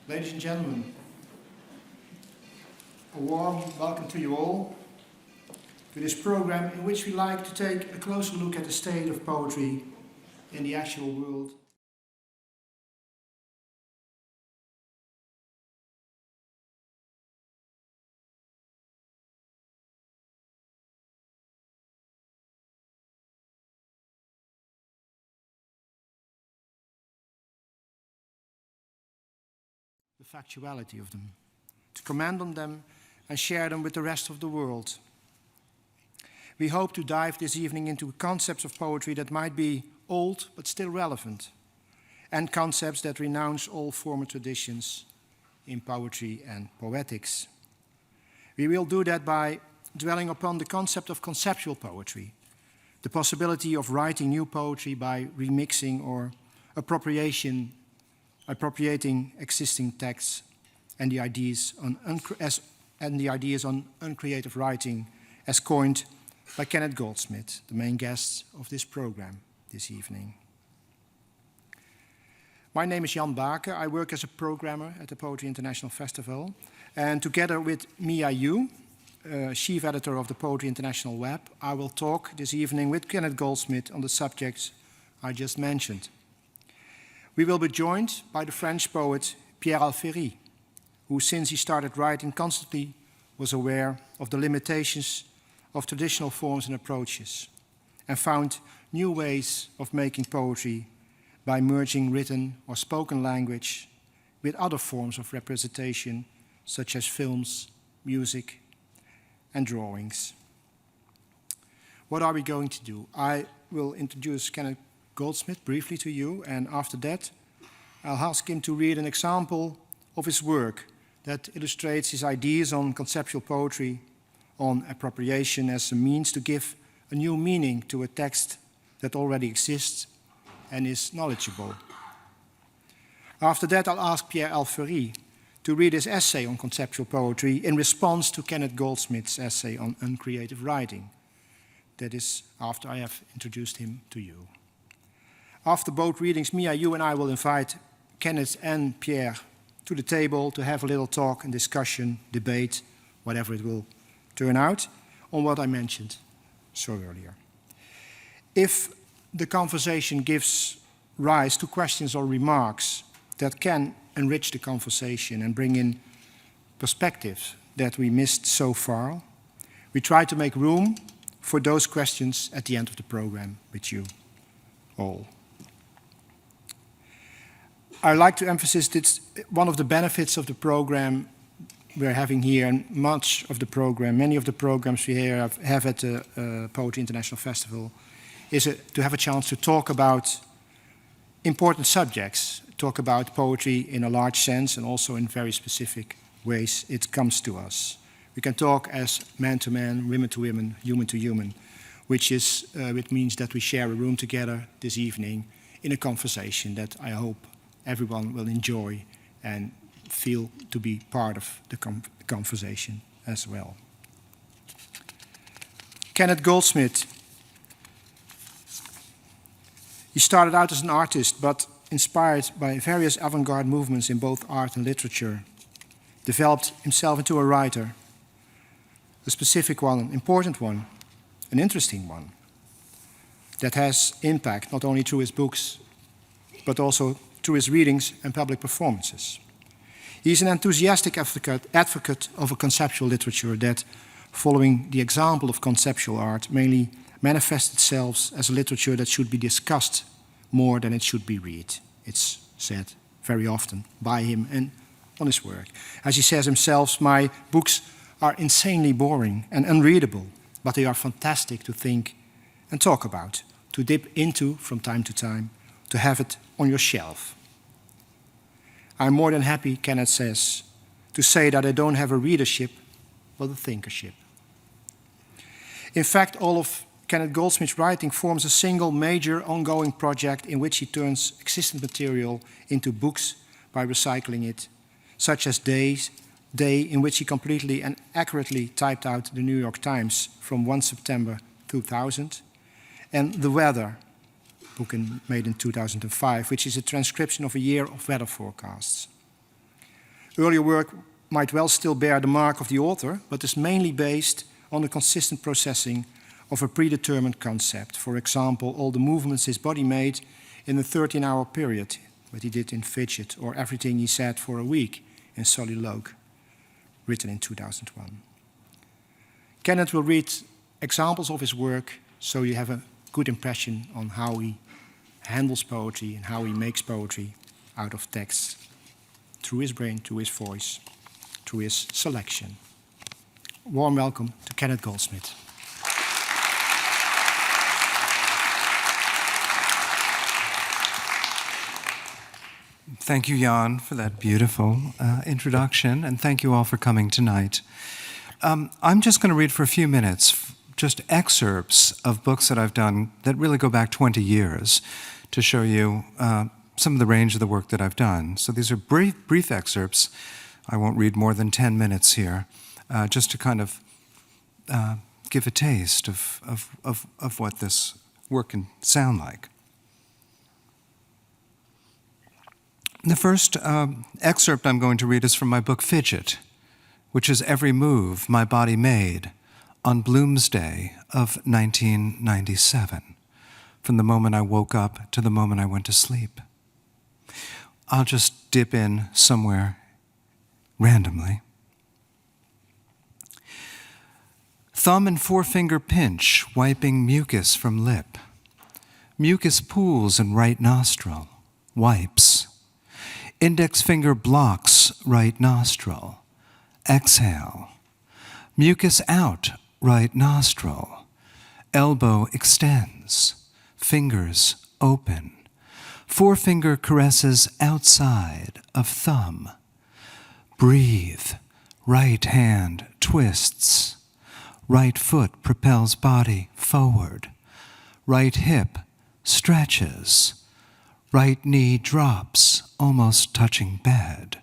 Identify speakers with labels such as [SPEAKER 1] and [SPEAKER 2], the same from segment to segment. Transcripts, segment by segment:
[SPEAKER 1] Ladies and gentlemen, a warm welcome to you all to this program in which we like to take a closer look at the state of poetry in the actual world. The factuality of them, to comment on them and share them with the rest of the world. We hope to dive this evening into concepts of poetry that might be old but still relevant, and concepts that renounce all former traditions in poetry and poetics. We will do that by dwelling upon the concept of conceptual poetry, the possibility of writing new poetry by remixing or appropriating existing texts, and the ideas on uncreative writing as coined by Kenneth Goldsmith, the main guest of this program this evening. My name is Jan Baake. I work as a programmer at the Poetry International Festival, and together with Mia Yu, chief editor of the Poetry International web, I will talk this evening with Kenneth Goldsmith on the subjects I just mentioned. We will be joined by the French poet Pierre Alféry, who since he started writing constantly was aware of the limitations of traditional forms and approaches, and found new ways of making poetry by merging written or spoken language with other forms of representation, such as films, music, and drawings. What are we going to do? I will introduce Kenneth Goldsmith briefly to you, and after that I'll ask him to read an example of his work that illustrates his ideas on conceptual poetry, on appropriation as a means to give a new meaning to a text that already exists and is knowledgeable. After that I'll ask Pierre Alféry to read his essay on conceptual poetry in response to Kenneth Goldsmith's essay on uncreative writing. That is after I have introduced him to you. After both readings, Mia, you and I will invite Kenneth and Pierre to the table to have a little talk and discussion, debate, whatever it will turn out, on what I mentioned so earlier. If the conversation gives rise to questions or remarks that can enrich the conversation and bring in perspectives that we missed so far, we try to make room for those questions at the end of the program with you all. I'd like to emphasize that one of the benefits of the program we're having here, and much of the program, many of the programs we here have at the Poetry International Festival, is to have a chance to talk about important subjects, talk about poetry in a large sense and also in very specific ways it comes to us. We can talk as man to man, women to women, human to human, which means that we share a room together this evening in a conversation that I hope everyone will enjoy and feel to be part of the conversation as well. Kenneth Goldsmith. He started out as an artist, but inspired by various avant-garde movements in both art and literature, developed himself into a writer, a specific one, an important one, an interesting one, that has impact not only through his books, but also through his readings and public performances. He is an enthusiastic advocate of a conceptual literature that, following the example of conceptual art, mainly manifests itself as a literature that should be discussed more than it should be read. It's said very often by him and on his work. As he says himself, my books are insanely boring and unreadable, but they are fantastic to think and talk about, to dip into from time to time, to have it on your shelf. I'm more than happy, Kenneth says, to say that I don't have a readership, but a thinkership. In fact, all of Kenneth Goldsmith's writing forms a single major ongoing project in which he turns existing material into books by recycling it, such as Day, in which he completely and accurately typed out the New York Times from 1 September 2000, and The Weather, book made in 2005, which is a transcription of a year of weather forecasts. Earlier work might well still bear the mark of the author, but is mainly based on the consistent processing of a predetermined concept. For example, all the movements his body made in a 13-hour period, what he did in Fidget, or everything he said for a week in Soliloque, written in 2001. Kenneth will read examples of his work so you have a good impression on how he handles poetry and how he makes poetry out of text, through his brain, through his voice, through his selection. Warm welcome to Kenneth Goldsmith.
[SPEAKER 2] Thank you, Jan, for that beautiful introduction, and thank you all for coming tonight. I'm just going to read for a few minutes just excerpts of books that I've done that really go back 20 years to show you some of the range of the work that I've done. So these are brief excerpts. I won't read more than 10 minutes here, just to kind of give a taste of what this work can sound like. The first excerpt I'm going to read is from my book Fidget, which is every move my body made on Bloomsday of 1997, from the moment I woke up to the moment I went to sleep. I'll just dip in somewhere randomly. Thumb and forefinger pinch, wiping mucus from lip. Mucus pools in right nostril, wipes. Index finger blocks right nostril. Exhale. Mucus out right nostril. Elbow extends. Fingers open. Forefinger caresses outside of thumb. Breathe. Right hand twists. Right foot propels body forward. Right hip stretches. Right knee drops, almost touching bed.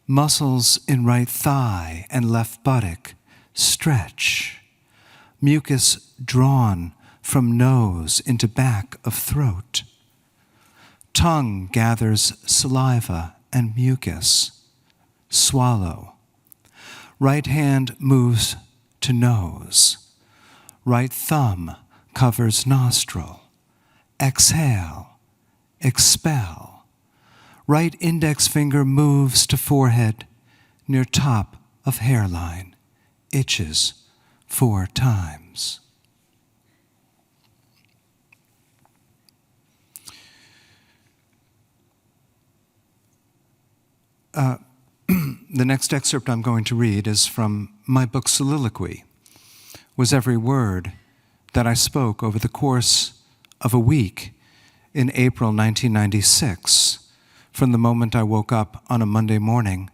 [SPEAKER 2] Muscles in right thigh and left buttock stretch. Mucus drawn from nose into back of throat. Tongue gathers saliva and mucus. Swallow. Right hand moves to nose. Right thumb covers nostril. Exhale. Expel. Right index finger moves to forehead near top of hairline. Itches 4 times. The next excerpt I'm going to read is from my book Soliloquy. Was every word that I spoke over the course of a week in April 1996, from the moment I woke up on a Monday morning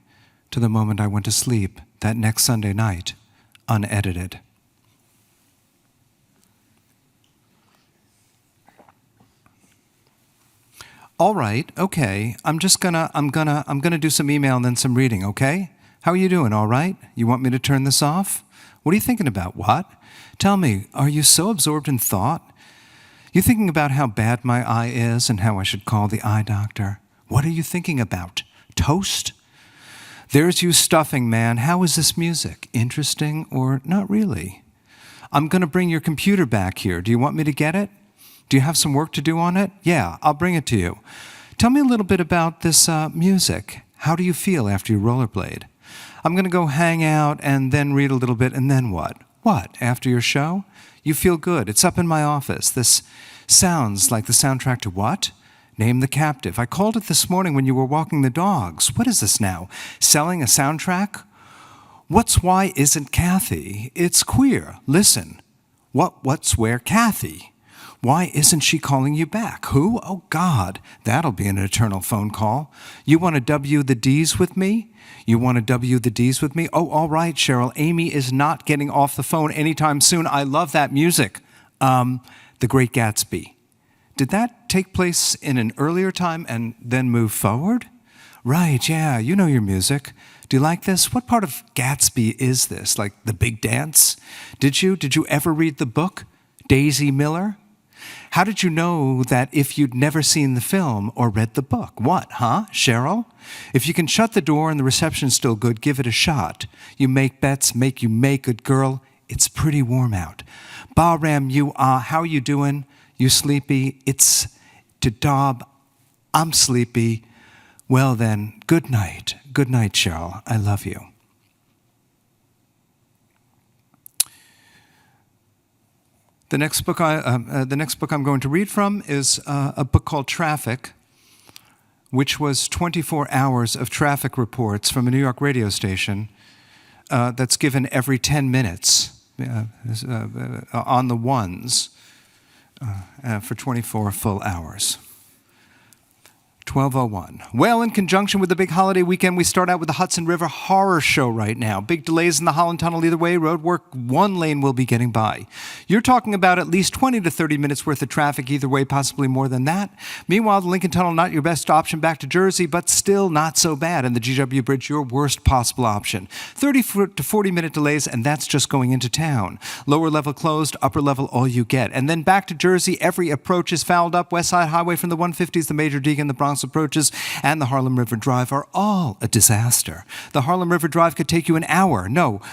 [SPEAKER 2] to the moment I went to sleep that next Sunday night, unedited. All right, okay, I'm gonna do some email and then some reading, okay? How are you doing, all right? You want me to turn this off? What are you thinking about, what? Tell me, are you so absorbed in thought? You thinking about how bad my eye is and how I should call the eye doctor? What are you thinking about? Toast? There's you stuffing, man. How is this music? Interesting or not really? I'm going to bring your computer back here. Do you want me to get it? Do you have some work to do on it? Yeah, I'll bring it to you. Tell me a little bit about this music. How do you feel after you rollerblade? I'm going to go hang out and then read a little bit, and then what? What, after your show? You feel good. It's up in my office. This sounds like the soundtrack to what? Name the Captive. I called it this morning when you were walking the dogs. What is this now? Selling a soundtrack? What's Why Isn't Kathy? It's queer. Listen. What's Where Kathy? Why isn't she calling you back? Who? Oh, God. That'll be an eternal phone call. You want to W the D's with me? You want to W the D's with me? Oh, all right, Cheryl. Amy is not getting off the phone anytime soon. I love that music. The Great Gatsby. Did that take place in an earlier time and then move forward? Right, yeah, you know your music. Do you like this? What part of Gatsby is this? Like the big dance? Did you ever read the book, Daisy Miller? How did you know that if you'd never seen the film or read the book? What, huh, Cheryl? If you can shut the door and the reception's still good, give it a shot. You make bets, make you make, good girl. It's pretty warm out. Bahram, how you doing? You sleepy? It's to Dob. I'm sleepy. Well then, good night. Good night, Cheryl. I love you. The next book I'm going to read from is a book called Traffic, which was 24 hours of traffic reports from a New York radio station that's given every 10 minutes on the ones for 24 full hours. 12:01. Well, in conjunction with the big holiday weekend, we start out with the Hudson River Horror Show right now. Big delays in the Holland Tunnel either way. Road work, one lane will be getting by. You're talking about at least 20 to 30 minutes worth of traffic either way, possibly more than that. Meanwhile, the Lincoln Tunnel, not your best option back to Jersey, but still not so bad. And the GW Bridge, your worst possible option. 30 to 40-minute delays, and that's just going into town. Lower level closed, upper level all you get. And then back to Jersey, every approach is fouled up. West Side Highway from the 150s, the Major Deegan, the Bronx approaches, and the Harlem River Drive are all a disaster. The Harlem River Drive could take you an hour,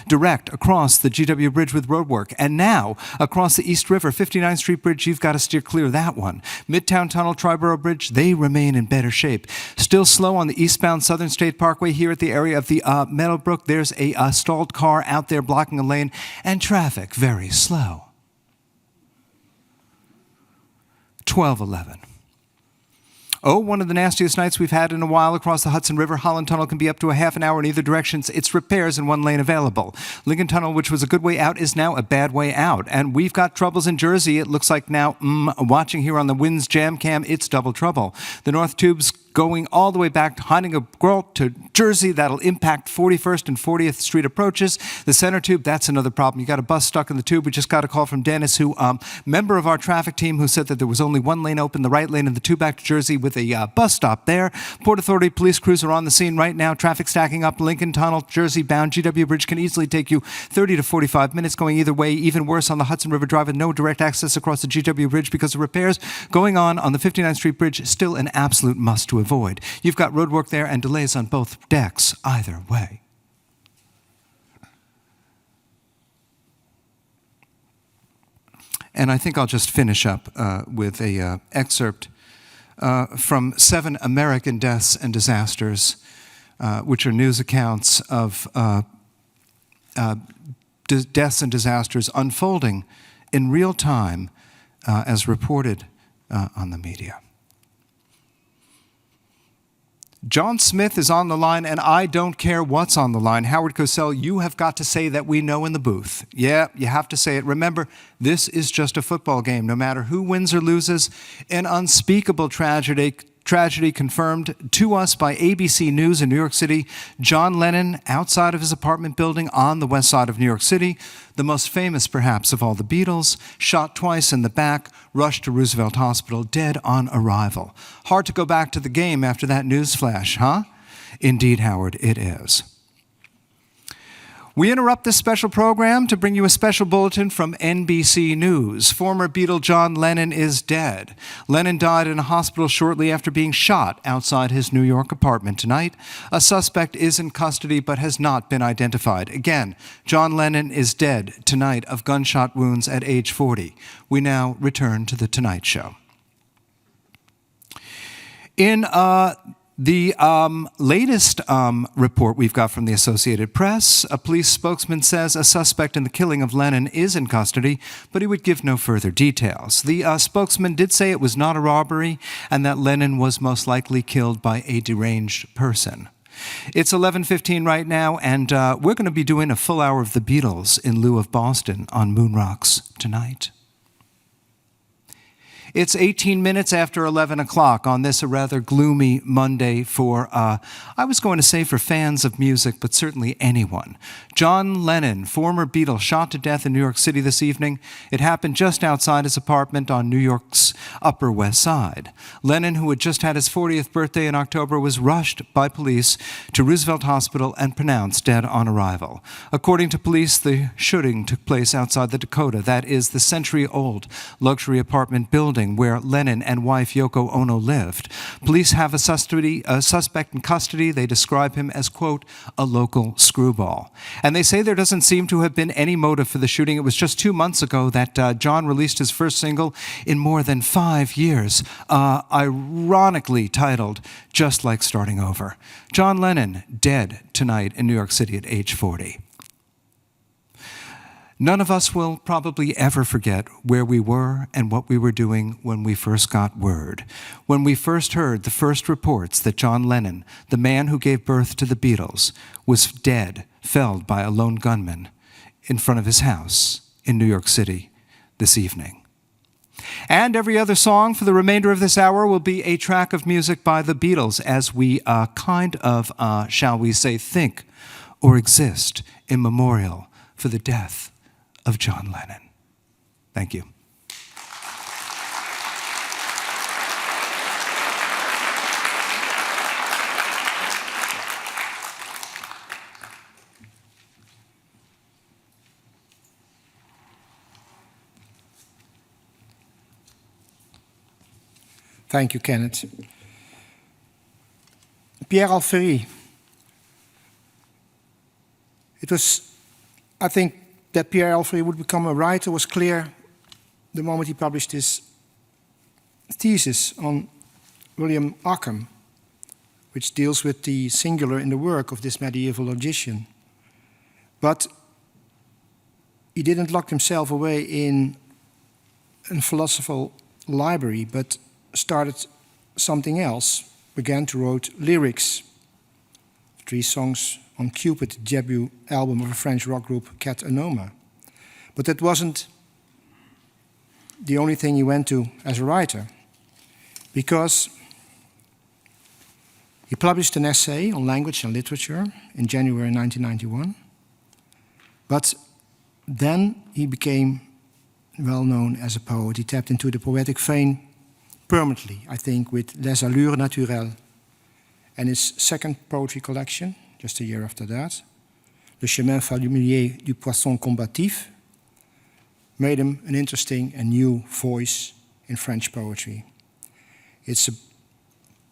[SPEAKER 2] direct across the GW Bridge with roadwork. And now, across the East River, 59th Street Bridge, you've got to steer clear of that one. Midtown Tunnel, Triborough Bridge, they remain in better shape. Still slow on the eastbound Southern State Parkway here at the area of the Meadowbrook. There's a stalled car out there blocking a lane, and traffic very slow. 12:11. Oh, one of the nastiest nights we've had in a while across the Hudson River. Holland Tunnel can be up to a half an hour in either direction. It's repairs and one lane available. Lincoln Tunnel, which was a good way out, is now a bad way out. And we've got troubles in Jersey. It looks like now, watching here on the Winds Jam Cam, it's double trouble. The North Tube's going all the way back to Heiningergrove to Jersey. That'll impact 41st and 40th Street approaches. The Center Tube, that's another problem. You got a bus stuck in the tube. We just got a call from Dennis, who, member of our traffic team, who said that there was only one lane open, the right lane in the tube back to Jersey with a bus stop there. Port Authority police crews are on the scene right now. Traffic stacking up. Lincoln Tunnel, Jersey bound. GW Bridge can easily take you 30 to 45 minutes going either way. Even worse on the Hudson River Drive with no direct access across the GW Bridge because of repairs going on the 59th Street Bridge. Still an absolute must to avoid. You've got roadwork there and delays on both decks either way. And I think I'll just finish up with a excerpt from 7 American Deaths and Disasters, which are news accounts of deaths and disasters unfolding in real time as reported on the media. John Smith is on the line, and I don't care what's on the line. Howard Cosell, you have got to say that we know in the booth. Yeah, you have to say it. Remember, this is just a football game. No matter who wins or loses, an unspeakable tragedy confirmed to us by ABC News in New York City. John Lennon, outside of his apartment building on the west side of New York City, the most famous perhaps of all the Beatles, shot twice in the back, rushed to Roosevelt Hospital, dead on arrival. Hard to go back to the game after that news flash, huh? Indeed, Howard, it is. We interrupt this special program to bring you a special bulletin from NBC News. Former Beatle John Lennon is dead. Lennon died in a hospital shortly after being shot outside his New York apartment tonight. A suspect is in custody but has not been identified. Again, John Lennon is dead tonight of gunshot wounds at age 40. We now return to The Tonight Show. In the latest report we've got from the Associated Press, a police spokesman says a suspect in the killing of Lennon is in custody, but he would give no further details. The spokesman did say it was not a robbery and that Lennon was most likely killed by a deranged person. It's 11:15 right now, and we're going to be doing a full hour of the Beatles in lieu of Boston on Moon Rocks tonight. It's 18 minutes after 11 o'clock on this rather gloomy Monday for, I was going to say for fans of music, but certainly anyone. John Lennon, former Beatle, shot to death in New York City this evening. It happened just outside his apartment on New York's Upper West Side. Lennon, who had just had his 40th birthday in October, was rushed by police to Roosevelt Hospital and pronounced dead on arrival. According to police, the shooting took place outside the Dakota, that is the century-old luxury apartment building where Lennon and wife Yoko Ono lived. Police have a suspect in custody. They describe him as, quote, a local screwball. And they say there doesn't seem to have been any motive for the shooting. It was just 2 months ago that John released his first single in more than 5 years, ironically titled Just Like Starting Over. John Lennon, dead tonight in New York City at age 40. None of us will probably ever forget where we were and what we were doing when we first got word. When we first heard the first reports that John Lennon, the man who gave birth to the Beatles, was dead, felled by a lone gunman in front of his house in New York City this evening. And every other song for the remainder of this hour will be a track of music by the Beatles as we shall we say, think or exist in memorial for the death of John Lennon. Thank you.
[SPEAKER 1] Thank you, Kenneth. Pierre Alféry. It was, I think, that Pierre Alféry would become a writer was clear the moment he published his thesis on William Ockham, which deals with the singular in the work of this medieval logician. But he didn't lock himself away in a philosophical library, but started something else, began to write lyrics, 3 songs on Cupid, the debut album of a French rock group, Cat Anoma. But that wasn't the only thing he went to as a writer, because he published an essay on language and literature in January 1991. But then he became well known as a poet. He tapped into the poetic vein permanently, I think, with Les Allures Naturelles and his second poetry collection, just a year after that, Le Chemin Familier du Poisson Combatif, made him an interesting and new voice in French poetry. It's a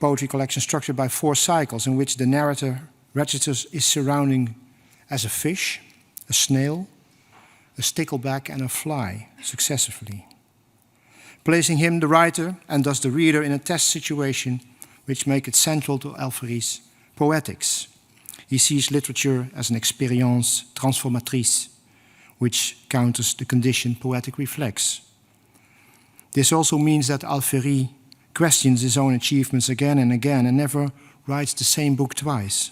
[SPEAKER 1] poetry collection structured by 4 cycles in which the narrator registers his surrounding as a fish, a snail, a stickleback and a fly, successively, placing him, the writer, and thus the reader, in a test situation which make it central to Alféry's poetics. He sees literature as an expérience transformatrice, which counters the condition poetic reflects. This also means that Alféry questions his own achievements again and again and never writes the same book twice.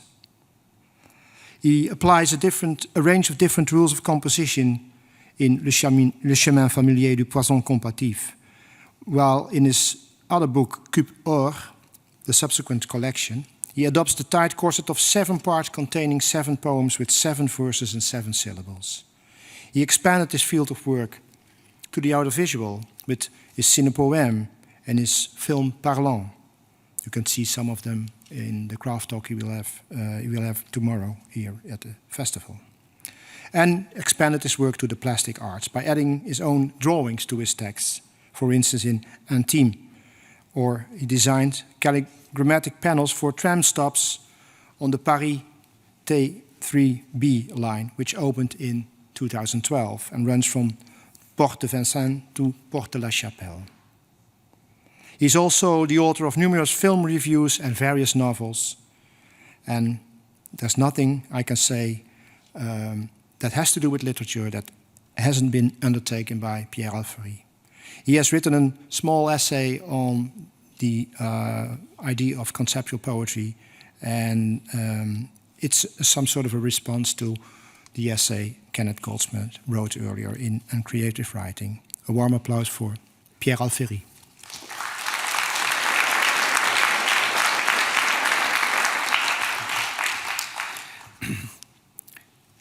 [SPEAKER 1] He applies a range of different rules of composition in Le Chemin Familier du Poisson Combatif, while in his other book, Coupe Or, the subsequent collection, he adopts the tight corset of 7 parts containing 7 poems with 7 verses and 7 syllables. He expanded his field of work to the audiovisual with his ciné-poème and his film Parlant. You can see some of them in the craft talk he will have tomorrow here at the festival. And expanded his work to the plastic arts by adding his own drawings to his texts, for instance in Intime, or he designed calligrammatic panels for tram stops on the Paris T3B line, which opened in 2012 and runs from Porte de Vincennes to Porte de la Chapelle. He's also the author of numerous film reviews and various novels. And there's nothing I can say that has to do with literature that hasn't been undertaken by Pierre Alféry. He has written a small essay on the idea of conceptual poetry, and it's some sort of a response to the essay Kenneth Goldsmith wrote earlier in Creative Writing. A warm applause for Pierre Alféry.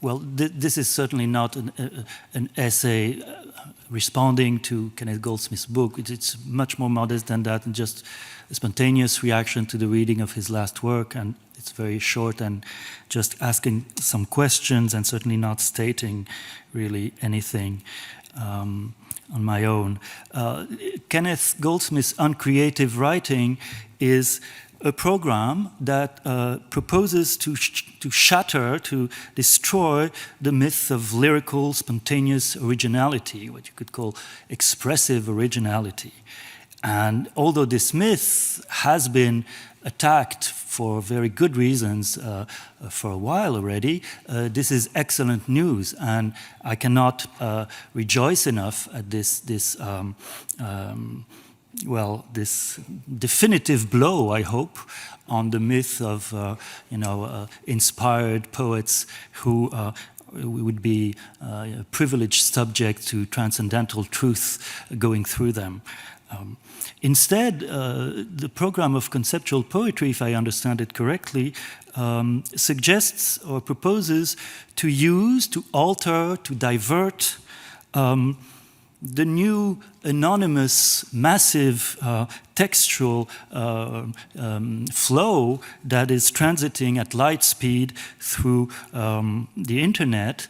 [SPEAKER 3] well, this is certainly not an essay responding to Kenneth Goldsmith's book. It's much more modest than that, and just a spontaneous reaction to the reading of his last work, and it's very short and just asking some questions and certainly not stating really anything on my own. Kenneth Goldsmith's Uncreative Writing is a program that proposes to shatter, to destroy the myth of lyrical, spontaneous originality, what you could call expressive originality. And although this myth has been attacked for very good reasons for a while already, this is excellent news, and I cannot rejoice enough at this definitive blow, I hope, on the myth of inspired poets who would be privileged subject to transcendental truth going through them. Instead, the program of conceptual poetry, if I understand it correctly, suggests or proposes to use, to alter, to divert the new anonymous, massive textual flow that is transiting at light speed through the internet,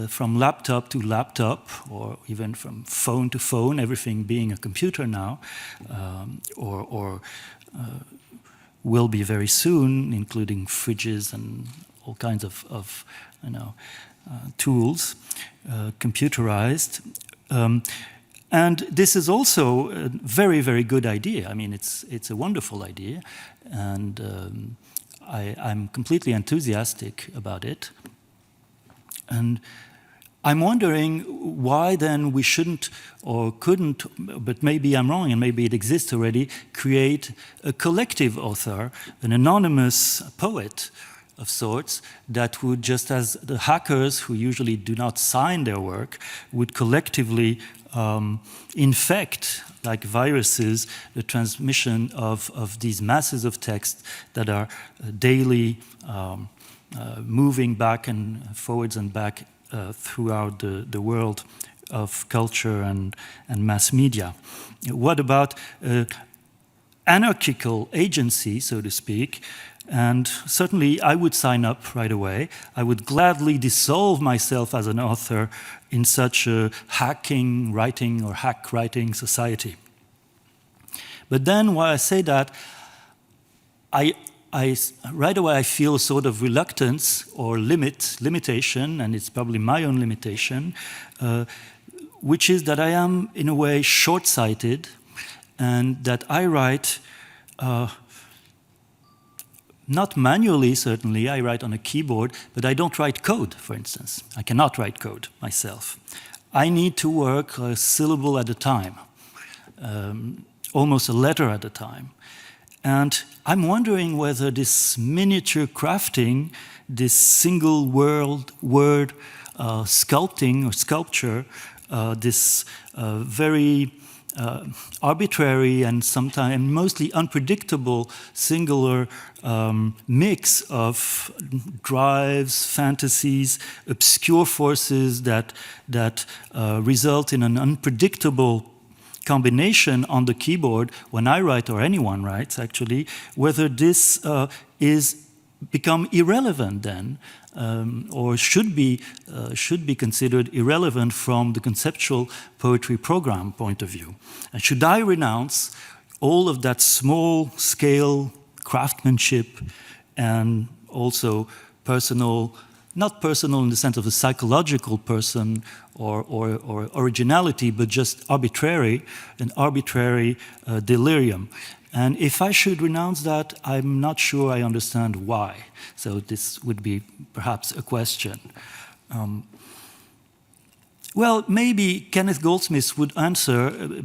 [SPEAKER 3] from laptop to laptop, or even from phone to phone, everything being a computer now, or will be very soon, including fridges and all kinds of tools, computerized. And this is also a very, very good idea. I mean, it's a wonderful idea, and I'm completely enthusiastic about it. And I'm wondering why then we shouldn't or couldn't, but maybe I'm wrong and maybe it exists already, create a collective author, an anonymous poet of sorts, that would, just as the hackers who usually do not sign their work, would collectively infect, like viruses, the transmission of these masses of text that are daily moving back and forwards and back throughout the world of culture and mass media. What about anarchical agency, so to speak? And certainly I would sign up right away. I would gladly dissolve myself as an author in such a hacking writing or hack writing society. But then while I say that, I right away I feel a sort of reluctance or limitation, and it's probably my own limitation, which is that I am in a way short-sighted, and that I write not manually, certainly. I write on a keyboard, but I don't write code, for instance. I cannot write code myself. I need to work a syllable at a time, almost a letter at a time. And I'm wondering whether this miniature crafting, this single word sculpting or sculpture, this very arbitrary and sometimes mostly unpredictable singular mix of drives, fantasies, obscure forces that result in an unpredictable combination on the keyboard when I write, or anyone writes actually, whether this is become irrelevant then, or should be considered irrelevant from the conceptual poetry program point of view. And should I renounce all of that small-scale craftsmanship and also personal, not personal in the sense of a psychological person or originality, but just an arbitrary delirium. And if I should renounce that, I'm not sure I understand why. So this would be perhaps a question. Well, maybe Kenneth Goldsmith would answer,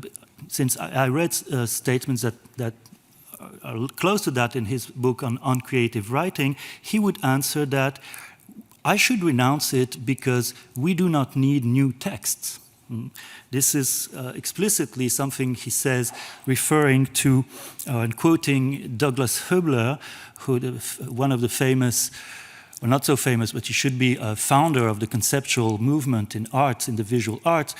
[SPEAKER 3] since I read statements that are close to that in his book on creative writing, he would answer that I should renounce it because we do not need new texts. This is explicitly something he says, referring to and quoting Douglas Hubler, one of the famous or not so famous, but he should be a founder of the conceptual movement in arts, in the visual arts,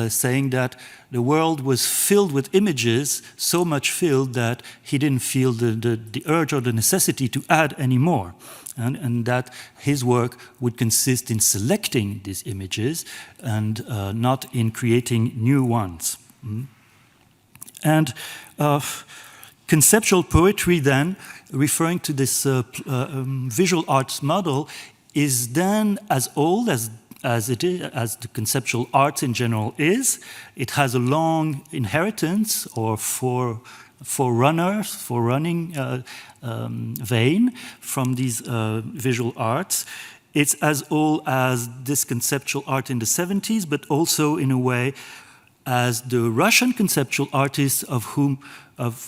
[SPEAKER 3] saying that the world was filled with images, so much filled that he didn't feel the urge or the necessity to add any more. And that his work would consist in selecting these images and not in creating new ones. And conceptual poetry then, referring to this visual arts model, is then as old as the conceptual arts in general is. It has a long inheritance or forerunning vein from these visual arts. It's as old as this conceptual art in the 70s, but also in a way as the Russian conceptual artists of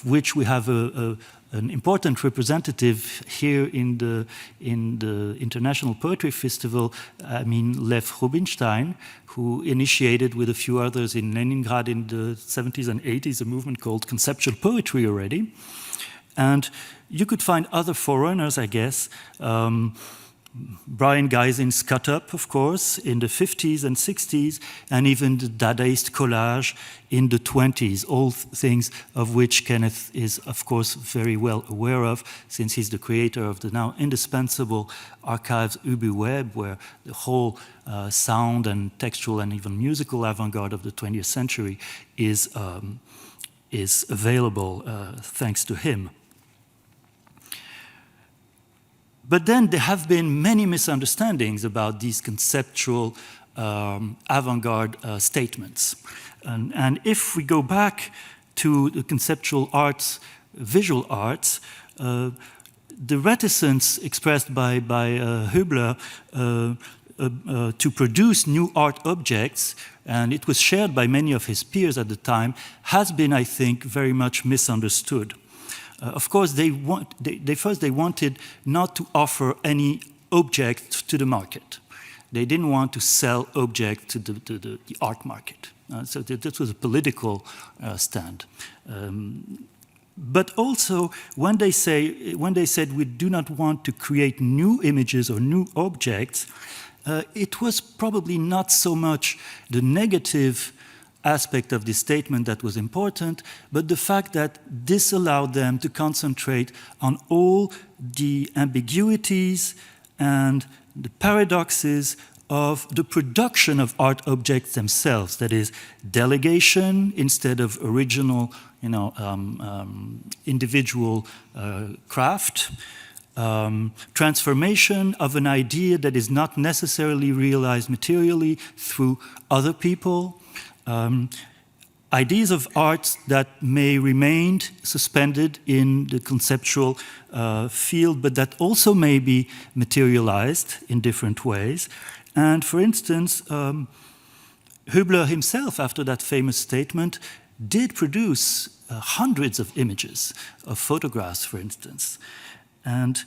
[SPEAKER 3] which we have an important representative here in the International Poetry Festival, I mean Lev Rubinstein, who initiated with a few others in Leningrad in the 70s and 80s a movement called conceptual poetry already. And you could find other forerunners, I guess. Brian Gysin's Cut Up, of course, in the 50s and 60s, and even the Dadaist collage in the 20s, all things of which Kenneth is, of course, very well aware of, since he's the creator of the now indispensable Archives UbiWeb, where the whole sound and textual and even musical avant-garde of the 20th century is available thanks to him. But then there have been many misunderstandings about these conceptual avant-garde statements. And if we go back to the conceptual arts, visual arts, the reticence expressed by Hübler to produce new art objects, and it was shared by many of his peers at the time, has been, I think, very much misunderstood. Of course, they wanted not to offer any object to the market. They didn't want to sell objects to the art market. So this was a political stand. But also, when they said we do not want to create new images or new objects, it was probably not so much the negative aspect of this statement that was important, but the fact that this allowed them to concentrate on all the ambiguities and the paradoxes of the production of art objects themselves, that is, delegation instead of original, individual craft, transformation of an idea that is not necessarily realized materially through other people, ideas of art that may remain suspended in the conceptual field, but that also may be materialized in different ways. And for instance, Hübler himself, after that famous statement, did produce hundreds of images, of photographs, for instance. And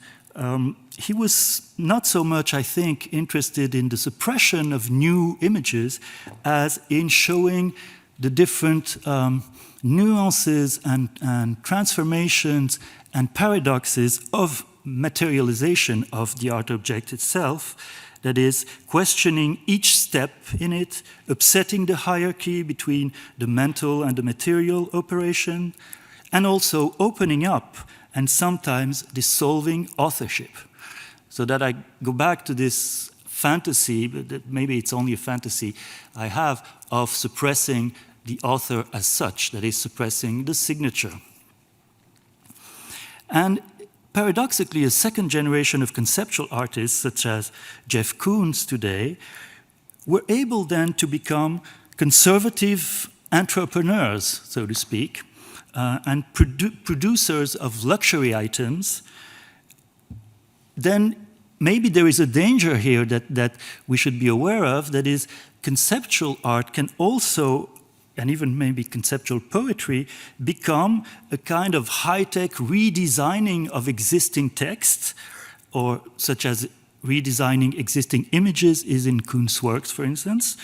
[SPEAKER 3] he was not so much, I think, interested in the suppression of new images as in showing the different nuances and transformations and paradoxes of materialization of the art object itself. That is, questioning each step in it, upsetting the hierarchy between the mental and the material operation, and also opening up and sometimes dissolving authorship. So that I go back to this fantasy, but maybe it's only a fantasy I have, of suppressing the author as such, that is, suppressing the signature. And paradoxically, a second generation of conceptual artists, such as Jeff Koons today, were able then to become conservative entrepreneurs, so to speak, and producers of luxury items. Then maybe there is a danger here that we should be aware of, that is, conceptual art can also, and even maybe conceptual poetry, become a kind of high-tech redesigning of existing texts, or such as redesigning existing images is in Koons' works, for instance,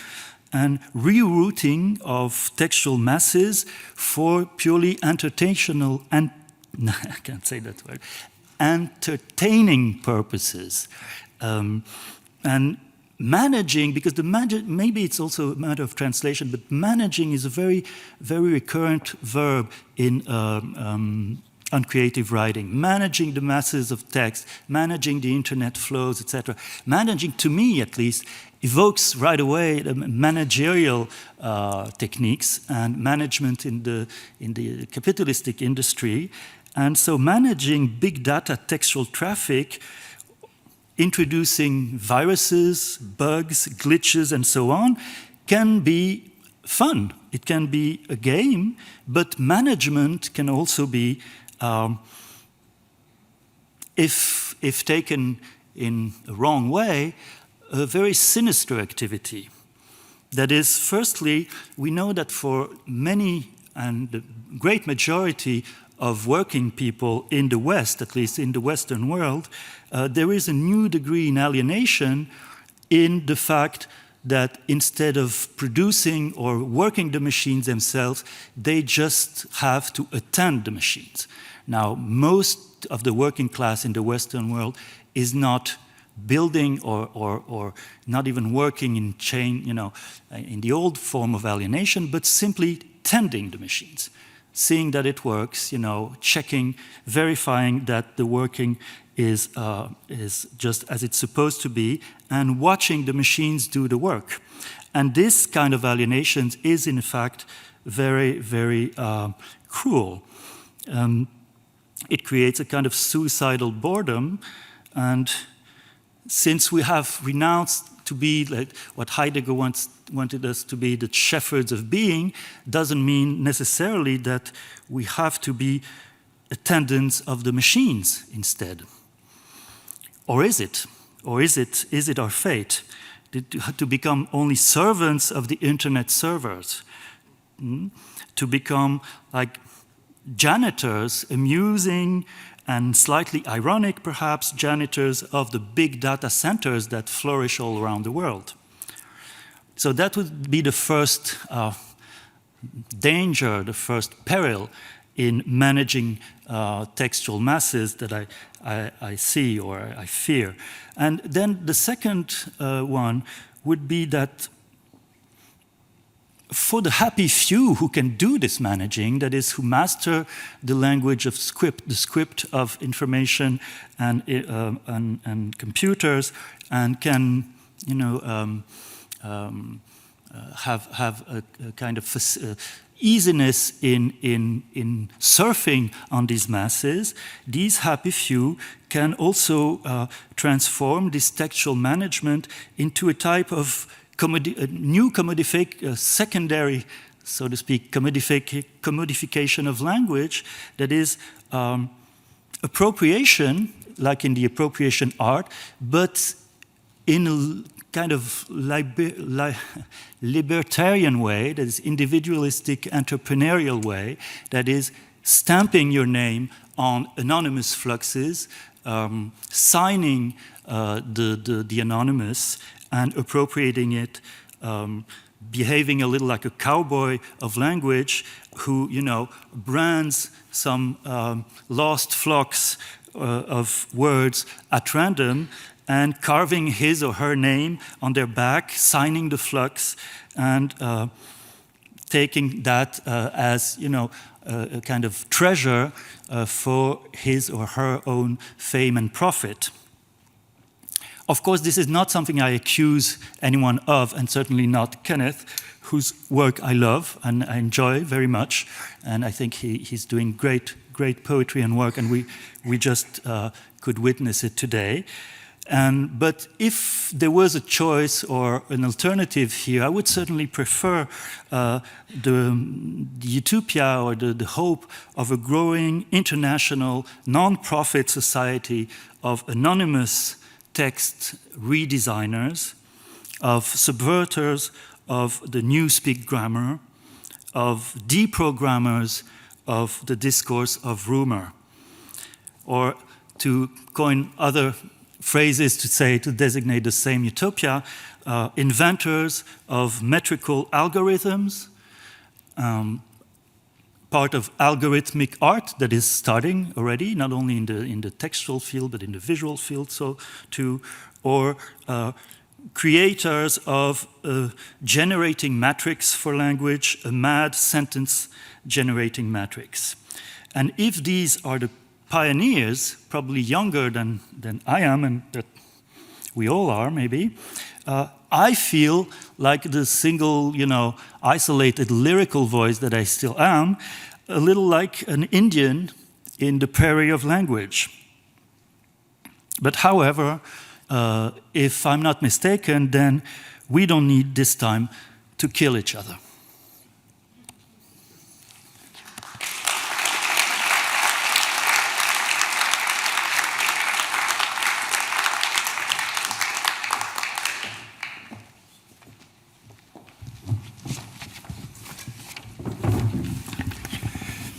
[SPEAKER 3] and rerouting of textual masses for purely entertaintional and I can't say that word, entertaining purposes. And managing, because maybe it's also a matter of translation, but managing is a very, very recurrent verb in uncreative writing. Managing the masses of text, managing the internet flows, etc. Managing, to me at least, evokes right away the managerial techniques and management in the capitalistic industry. And so managing big data textual traffic, introducing viruses, bugs, glitches, and so on, can be fun. It can be a game, but management can also be, if taken in a wrong way, a very sinister activity. That is, firstly, we know that for many and the great majority of working people in the West, at least in the Western world, there is a new degree in alienation in the fact that instead of producing or working the machines themselves, they just have to attend the machines. Now, most of the working class in the Western world is not building or not even working in chain, in the old form of alienation, but simply tending the machines, seeing that it works, checking, verifying that the working is just as it's supposed to be, and watching the machines do the work. And this kind of alienation is, in fact, very, very cruel. It creates a kind of suicidal boredom, and since we have renounced to be like what Heidegger wanted us to be, the shepherds of being, doesn't mean necessarily that we have to be attendants of the machines instead. Or is it? Or is it our fate to become only servants of the internet servers? To become like janitors, amusing and slightly ironic, perhaps, janitors of the big data centers that flourish all around the world. So that would be the first danger, the first peril in managing textual masses that I see or I fear. And then the second one would be that for the happy few who can do this managing, that is, who master the language of script, the script of information and computers, and can, have a kind of easiness in surfing on these masses, these happy few can also transform this textual management into a type of new secondary, so to speak, commodification of language, that is appropriation, like in the appropriation art, but in a kind of libertarian way, that is individualistic, entrepreneurial way, that is stamping your name on anonymous fluxes, signing the anonymous, and appropriating it, behaving a little like a cowboy of language who, brands some lost flocks of words at random and carving his or her name on their back, signing the flux, and taking that as, a kind of treasure for his or her own fame and profit. Of course, this is not something I accuse anyone of, and certainly not Kenneth, whose work I love and I enjoy very much. And I think he's doing great poetry and work, and we just could witness it today. But if there was a choice or an alternative here, I would certainly prefer the utopia or the hope of a growing international non-profit society of anonymous text redesigners, of subverters of the newspeak grammar, of deprogrammers of the discourse of rumor, or to coin other phrases to designate the same utopia, inventors of metrical algorithms, part of algorithmic art that is starting already, not only in the textual field, but in the visual field, so too, or creators of a generating matrix for language, a mad sentence generating matrix. And if these are the pioneers, probably younger than I am, and that we all are maybe, I feel like the single, isolated lyrical voice that I still am, a little like an Indian in the prairie of language. But however, if I'm not mistaken, then we don't need this time to kill each other.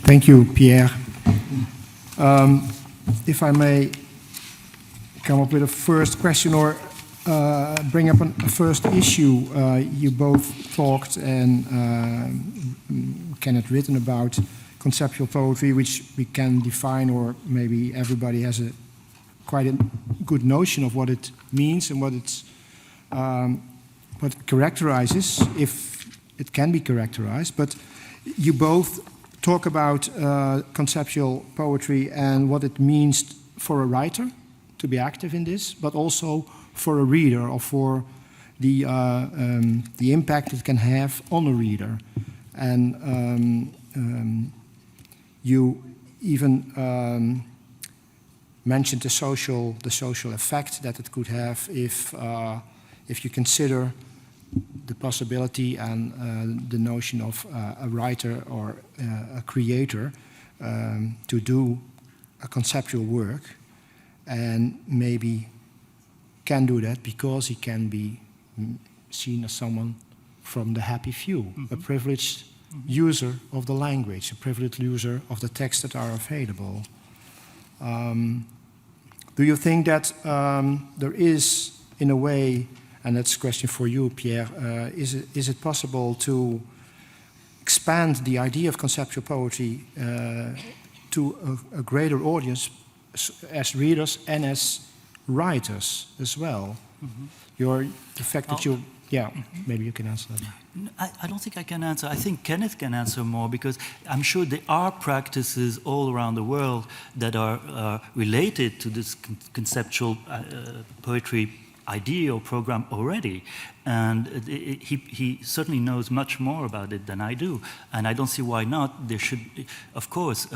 [SPEAKER 1] Thank you, Pierre. If I may come up with a first question or bring up a first issue, you both talked and Kenneth written about conceptual poetry, which we can define, or maybe everybody has quite a good notion of what it means and what it characterizes, if it can be characterized. But you both talk about conceptual poetry and what it means for a writer to be active in this, but also for a reader, or for the impact it can have on a reader. And you even mentioned the social effect that it could have if you consider the possibility and the notion of a writer or a creator to do a conceptual work, and maybe can do that because he can be seen as someone from the happy few, a privileged user of the language, a privileged user of the texts that are available. Do you think that there is, in a way, and that's a question for you, Pierre, is it possible to expand the idea of conceptual poetry to a greater audience as readers and as writers as well? The fact that you, maybe you can answer that.
[SPEAKER 3] I don't think I can answer. I think Kenneth can answer more, because I'm sure there are practices all around the world that are related to this conceptual poetry idea or program already, and he certainly knows much more about it than I do, and I don't see why not. There should, of course,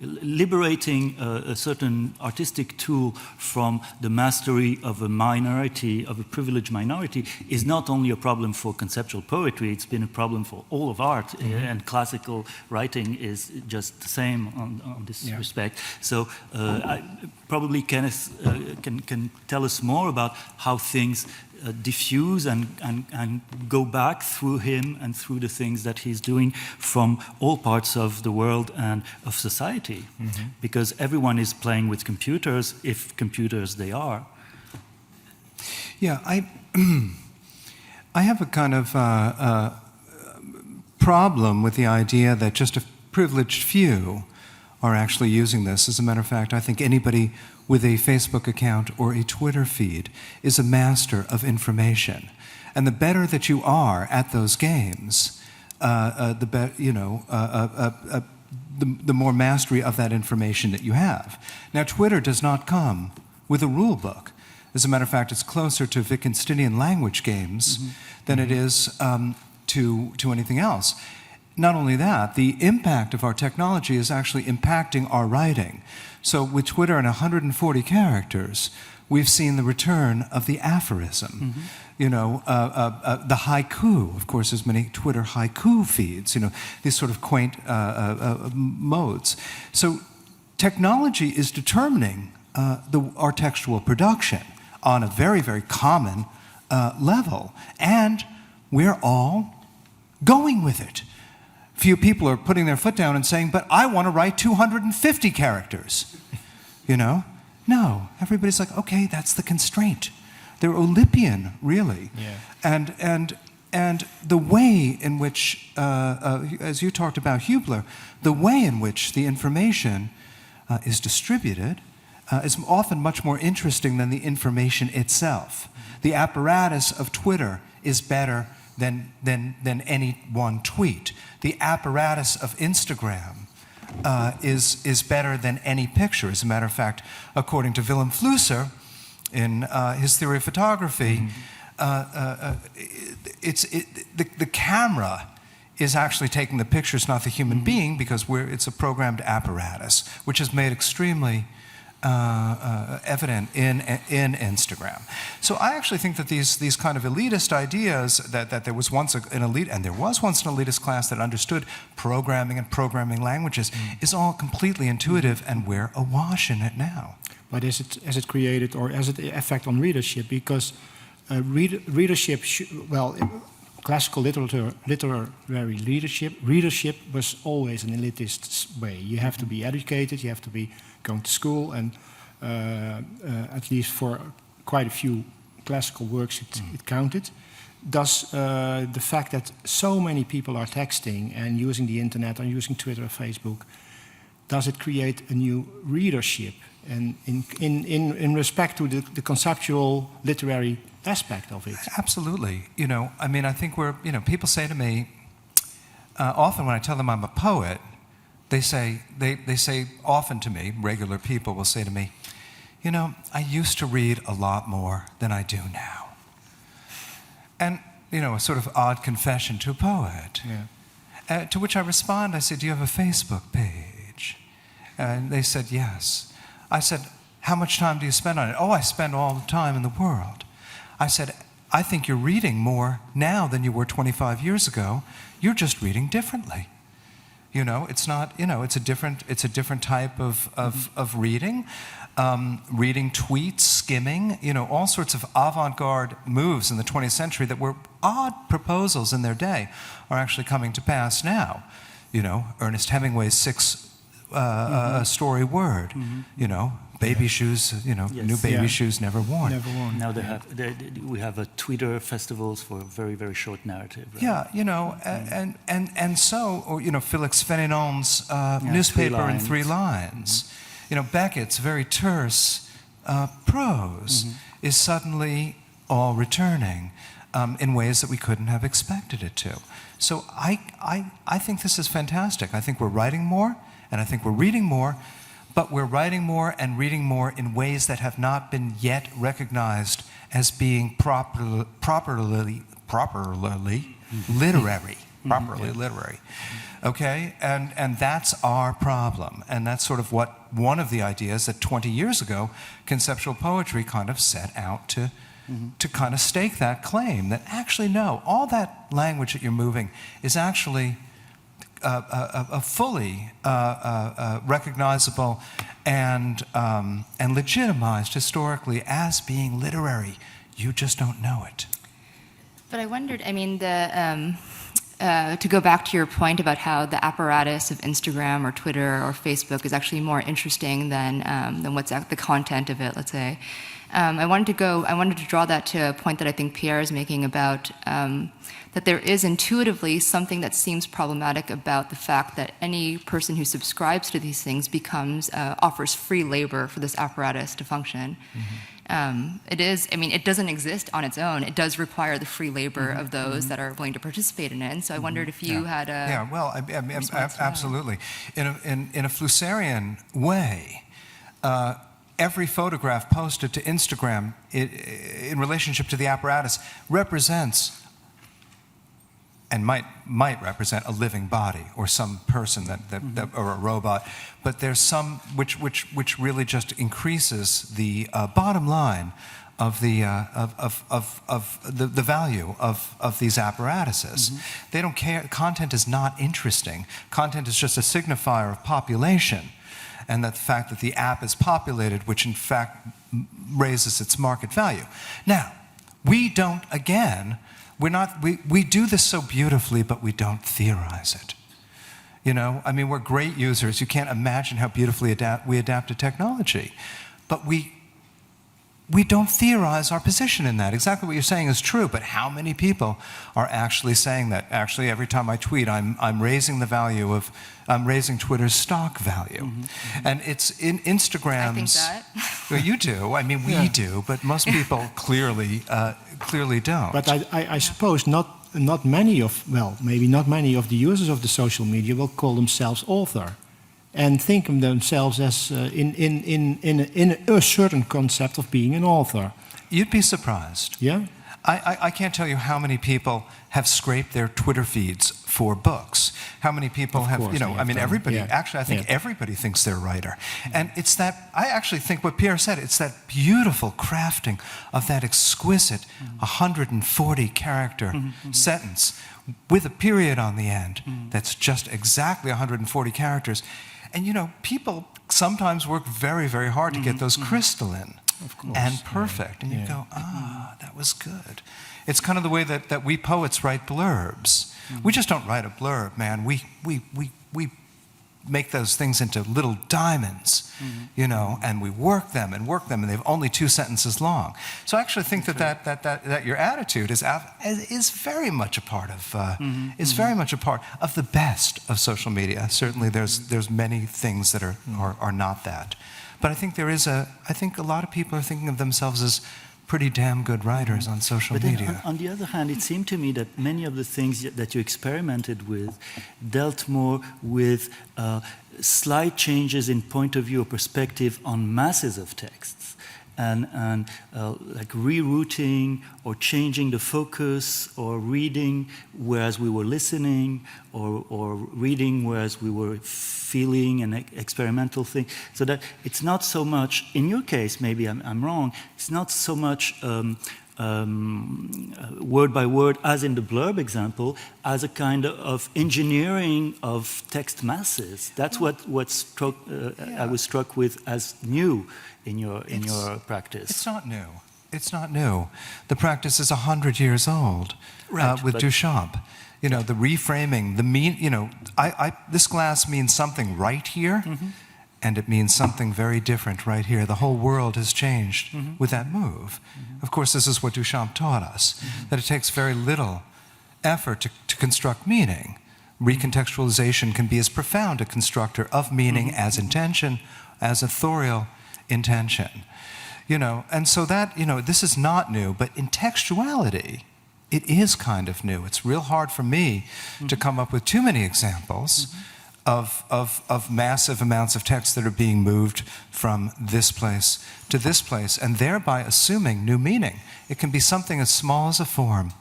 [SPEAKER 3] liberating a certain artistic tool from the mastery of a minority, of a privileged minority, is not only a problem for conceptual poetry, it's been a problem for all of art, and classical writing is just the same on this respect. So probably Kenneth can tell us more about how things diffuse and go back through him and through the things that he's doing from all parts of the world and of society. Because everyone is playing with computers, if computers they are.
[SPEAKER 2] Yeah, I have a kind of problem with the idea that just a privileged few are actually using this. As a matter of fact, I think anybody with a Facebook account or a Twitter feed is a master of information. And the better that you are at those games, the more mastery of that information that you have. Now, Twitter does not come with a rule book. As a matter of fact, it's closer to Wittgensteinian language games than it is to anything else. Not only that, the impact of our technology is actually impacting our writing. So with Twitter and 140 characters, we've seen the return of the aphorism. The haiku, of course, there's many Twitter haiku feeds, these sort of quaint modes. So technology is determining our textual production on a very, very common level. And we're all going with it. Few people are putting their foot down and saying, but I want to write 250 characters. No, everybody's like, okay, that's the constraint. They're Olympian, really. Yeah. And the way in which, as you talked about Hubler, the way in which the information is distributed is often much more interesting than the information itself. The apparatus of Twitter is better than any one tweet. The apparatus of Instagram is better than any picture. As a matter of fact, according to Willem Flusser, in his theory of photography, the camera is actually taking the pictures, not the human being, because it's a programmed apparatus, which is made extremely evident in Instagram. So I actually think that these kind of elitist ideas, that there was once an elite, and there was once an elitist class that understood programming and programming languages, is all completely intuitive, and we're awash in it now.
[SPEAKER 1] But has it created, or has it effect on readership? Because readership, classical literary readership was always an elitist way. You have to be educated, you have to be going to school, and at least for quite a few classical works it counted. Does the fact that so many people are texting and using the internet or using Twitter or Facebook, does it create a new readership? And in respect to the conceptual literary aspect of it?
[SPEAKER 2] Absolutely. You know, I mean, I think people say to me, often when I tell them I'm a poet, they say often to me, regular people will say to me, you know, I used to read a lot more than I do now. And, you know, a sort of odd confession to a poet. Yeah. To which I respond, I say, do you have a Facebook page? And they said, yes. I said, how much time do you spend on it? Oh, I spend all the time in the world. I said, I think you're reading more now than you were 25 years ago. You're just reading differently. You know, it's not, you know, it's a different type of reading. Reading tweets, skimming, you know, all sorts of avant-garde moves in the 20th century that were odd proposals in their day are actually coming to pass now. You know, Ernest Hemingway's six-story word, you know, baby shoes, you know, new baby shoes never worn.
[SPEAKER 1] Never worn.
[SPEAKER 3] Now we have a Twitter festivals for very, very short narrative. Right?
[SPEAKER 2] Yeah, you know, and so, or, you know, Félix Féninon's newspaper in 3 lines. You know, Beckett's very terse prose is suddenly all returning in ways that we couldn't have expected it to. So I think this is fantastic. I think we're writing more, and I think we're reading more, but we're writing more and reading more in ways that have not been yet recognized as being properly literary. Properly literary. Okay? And that's our problem. And that's sort of one of the ideas that 20 years ago, conceptual poetry kind of set out to kind of stake that claim, that actually, no, all that language that you're moving is actually a fully recognizable and legitimized historically as being literary. You just don't know it.
[SPEAKER 4] But I wondered, I mean, to go back to your point about how the apparatus of Instagram or Twitter or Facebook is actually more interesting than what's the content of it, let's say. I wanted to draw that to a point that I think Pierre is making about that there is intuitively something that seems problematic about the fact that any person who subscribes to these things offers free labor for this apparatus to function. It is, I mean, it doesn't exist on its own. It does require the free labor of those that are willing to participate in it. And so I wondered if you had a...
[SPEAKER 2] Yeah, well, absolutely. In a Flusserian way, every photograph posted to Instagram in relationship to the apparatus represents and might represent a living body or some person that or a robot, but there's some which really just increases the bottom line of the value of these apparatuses. They don't care. Content is not interesting. Content is just a signifier of population, and that the fact that the app is populated, which in fact raises its market value. Now, we don't, again, we do this so beautifully, but we don't theorize it. You know, I mean, we're great users. You can't imagine how beautifully we adapt to technology. But we don't theorize our position in that. Exactly what you're saying is true, but how many people are actually saying that? Actually, every time I tweet, I'm raising the value of, I'm raising Twitter's stock value. And it's in Instagram's...
[SPEAKER 4] I think that.
[SPEAKER 2] Well, you do. I mean, we do, but most people clearly don't.
[SPEAKER 1] But I suppose not many of, well, maybe not many of the users of the social media will call themselves author and think of themselves as in a certain concept of being an author.
[SPEAKER 2] You'd be surprised.
[SPEAKER 1] Yeah?
[SPEAKER 2] I can't tell you how many people have scraped their Twitter feeds for books. How many people
[SPEAKER 1] Of
[SPEAKER 2] have,
[SPEAKER 1] course
[SPEAKER 2] you know,
[SPEAKER 1] they
[SPEAKER 2] I
[SPEAKER 1] have
[SPEAKER 2] mean,
[SPEAKER 1] done.
[SPEAKER 2] everybody,
[SPEAKER 1] Yeah.
[SPEAKER 2] actually, I think
[SPEAKER 1] Yeah.
[SPEAKER 2] everybody thinks they're a writer. And it's that, I actually think what Pierre said, it's that beautiful crafting of that exquisite 140 character sentence with a period on the end that's just exactly 140 characters. And, you know, people sometimes work very, very hard to get those crystalline and perfect. And you go, that was good. It's kind of the way that we poets write blurbs. We just don't write a blurb, man. We make those things into little diamonds, you know, and we work them, and they've only 2 sentences long. So I actually think that your attitude is very much a part of is very much a part of the best of social media. Certainly, there's many things that are not that, but I think a lot of people are thinking of themselves as pretty damn good writers on social
[SPEAKER 3] But then
[SPEAKER 2] media.
[SPEAKER 3] on the other hand, it seemed to me that many of the things that you experimented with dealt more with slight changes in point of view or perspective on masses of texts, and like rerouting or changing the focus, or reading whereas we were listening, or reading whereas we were feeling an experimental thing. So that it's not so much, in your case, maybe I'm wrong, it's not so much word by word as in the blurb example, as a kind of engineering of text masses. That's what struck, I was struck with as new in your practice.
[SPEAKER 2] It's not new. It's not new. The practice is 100 years old,
[SPEAKER 3] Right,
[SPEAKER 2] with
[SPEAKER 3] but-
[SPEAKER 2] Duchamp. You know, the reframing, you know, this glass means something right here, and it means something very different right here. The whole world has changed with that move. Of course, this is what Duchamp taught us, that it takes very little effort to construct meaning. Recontextualization can be as profound a constructor of meaning as intention, as authorial intention. You know, and so that, you know, this is not new, but in textuality, it is kind of new. It's real hard for me to come up with too many examples of massive amounts of text that are being moved from this place to this place, and thereby assuming new meaning. It can be something as small as a form.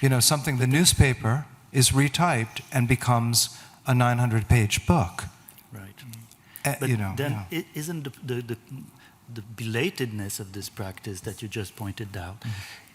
[SPEAKER 2] You know, something, the newspaper is retyped and becomes a 900-page book.
[SPEAKER 3] Right. But
[SPEAKER 2] You know,
[SPEAKER 3] then
[SPEAKER 2] yeah.
[SPEAKER 3] isn't the belatedness of this practice that you just pointed out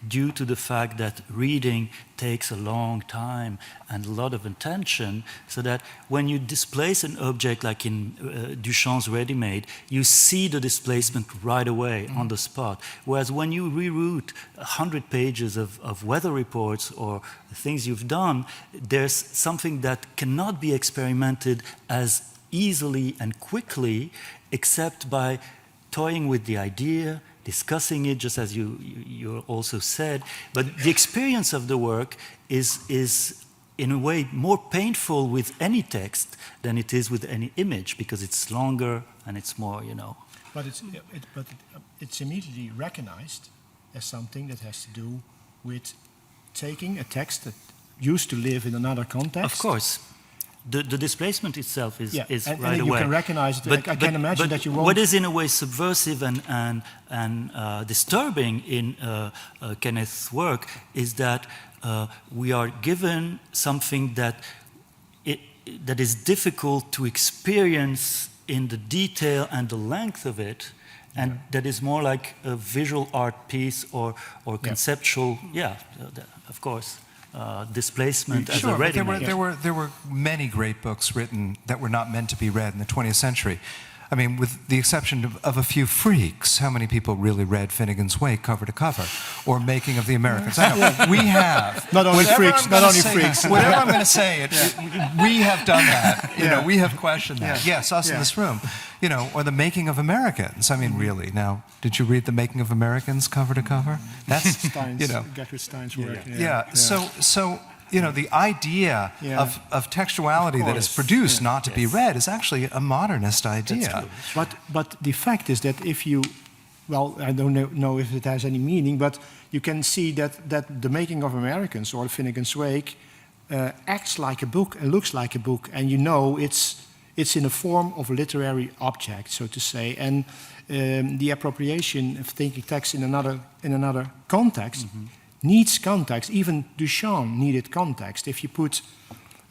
[SPEAKER 3] due to the fact that reading takes a long time and a lot of attention, so that when you displace an object like in Duchamp's Ready-Made, you see the displacement right away on the spot. Whereas when you reroute 100 pages of weather reports or things you've done, there's something that cannot be experimented as easily and quickly except by toying with the idea, discussing it, just as you also said. But the experience of the work is in a way more painful with any text than it is with any image, because it's longer and it's more, you know.
[SPEAKER 1] But it's immediately recognized as something that has to do with taking a text that used to live in another context.
[SPEAKER 3] Of course. The displacement itself is
[SPEAKER 1] and
[SPEAKER 3] right
[SPEAKER 1] then you
[SPEAKER 3] away.
[SPEAKER 1] can recognize it. I can imagine that you won't...
[SPEAKER 3] What is in a way subversive and disturbing in Kenneth's work is that we are given something that is difficult to experience in the detail and the length of it, and that is more like a visual art piece or conceptual, of course. Displacement as a ready-made.
[SPEAKER 2] There were many great books written that were not meant to be read in the 20th century. I mean, with the exception of a few freaks, how many people really read Finnegan's Wake cover to cover, or Making of the Americans? I know, we have.
[SPEAKER 1] Not only
[SPEAKER 2] Whatever
[SPEAKER 1] freaks,
[SPEAKER 2] I'm
[SPEAKER 1] not
[SPEAKER 2] gonna
[SPEAKER 1] only
[SPEAKER 2] say-
[SPEAKER 1] freaks.
[SPEAKER 2] Whatever I'm going to say, we have done that. You know,
[SPEAKER 1] Yeah.
[SPEAKER 2] we have questioned that.
[SPEAKER 1] Yeah.
[SPEAKER 2] Yes, us in
[SPEAKER 1] Yeah.
[SPEAKER 2] this room. You know, or the Making of Americans. I mean, really. Now, did you read the Making of Americans cover to cover? That's,
[SPEAKER 1] Stein's,
[SPEAKER 2] you know.
[SPEAKER 1] Gertrude Stein's work.
[SPEAKER 2] Yeah. So you know, the idea
[SPEAKER 1] Yeah.
[SPEAKER 2] of textuality that is
[SPEAKER 1] course.
[SPEAKER 2] produced not to be read is actually a modernist idea.
[SPEAKER 1] But the fact is that if you, well, I don't know if it has any meaning, but you can see that the Making of Americans or Finnegan's Wake acts like a book and looks like a book, and you know it's in the form of a literary object, so to say, and the appropriation of thinking text in another context needs context. Even Duchamp needed context. If you put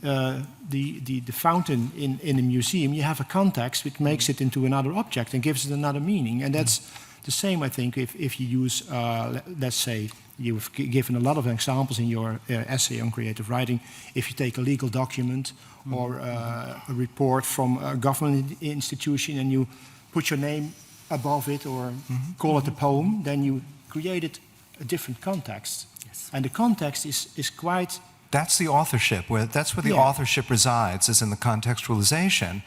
[SPEAKER 1] the fountain in a museum, you have a context which makes it into another object and gives it another meaning. And that's the same, I think, if you use, let's say, you've given a lot of examples in your essay on creative writing. If you take a legal document or a report from a government institution and you put your name above it or call it a poem, then you created a different context.
[SPEAKER 3] Yes.
[SPEAKER 1] And the context is quite...
[SPEAKER 2] That's the authorship. That's where the
[SPEAKER 1] Yeah.
[SPEAKER 2] authorship resides, is in the contextualization.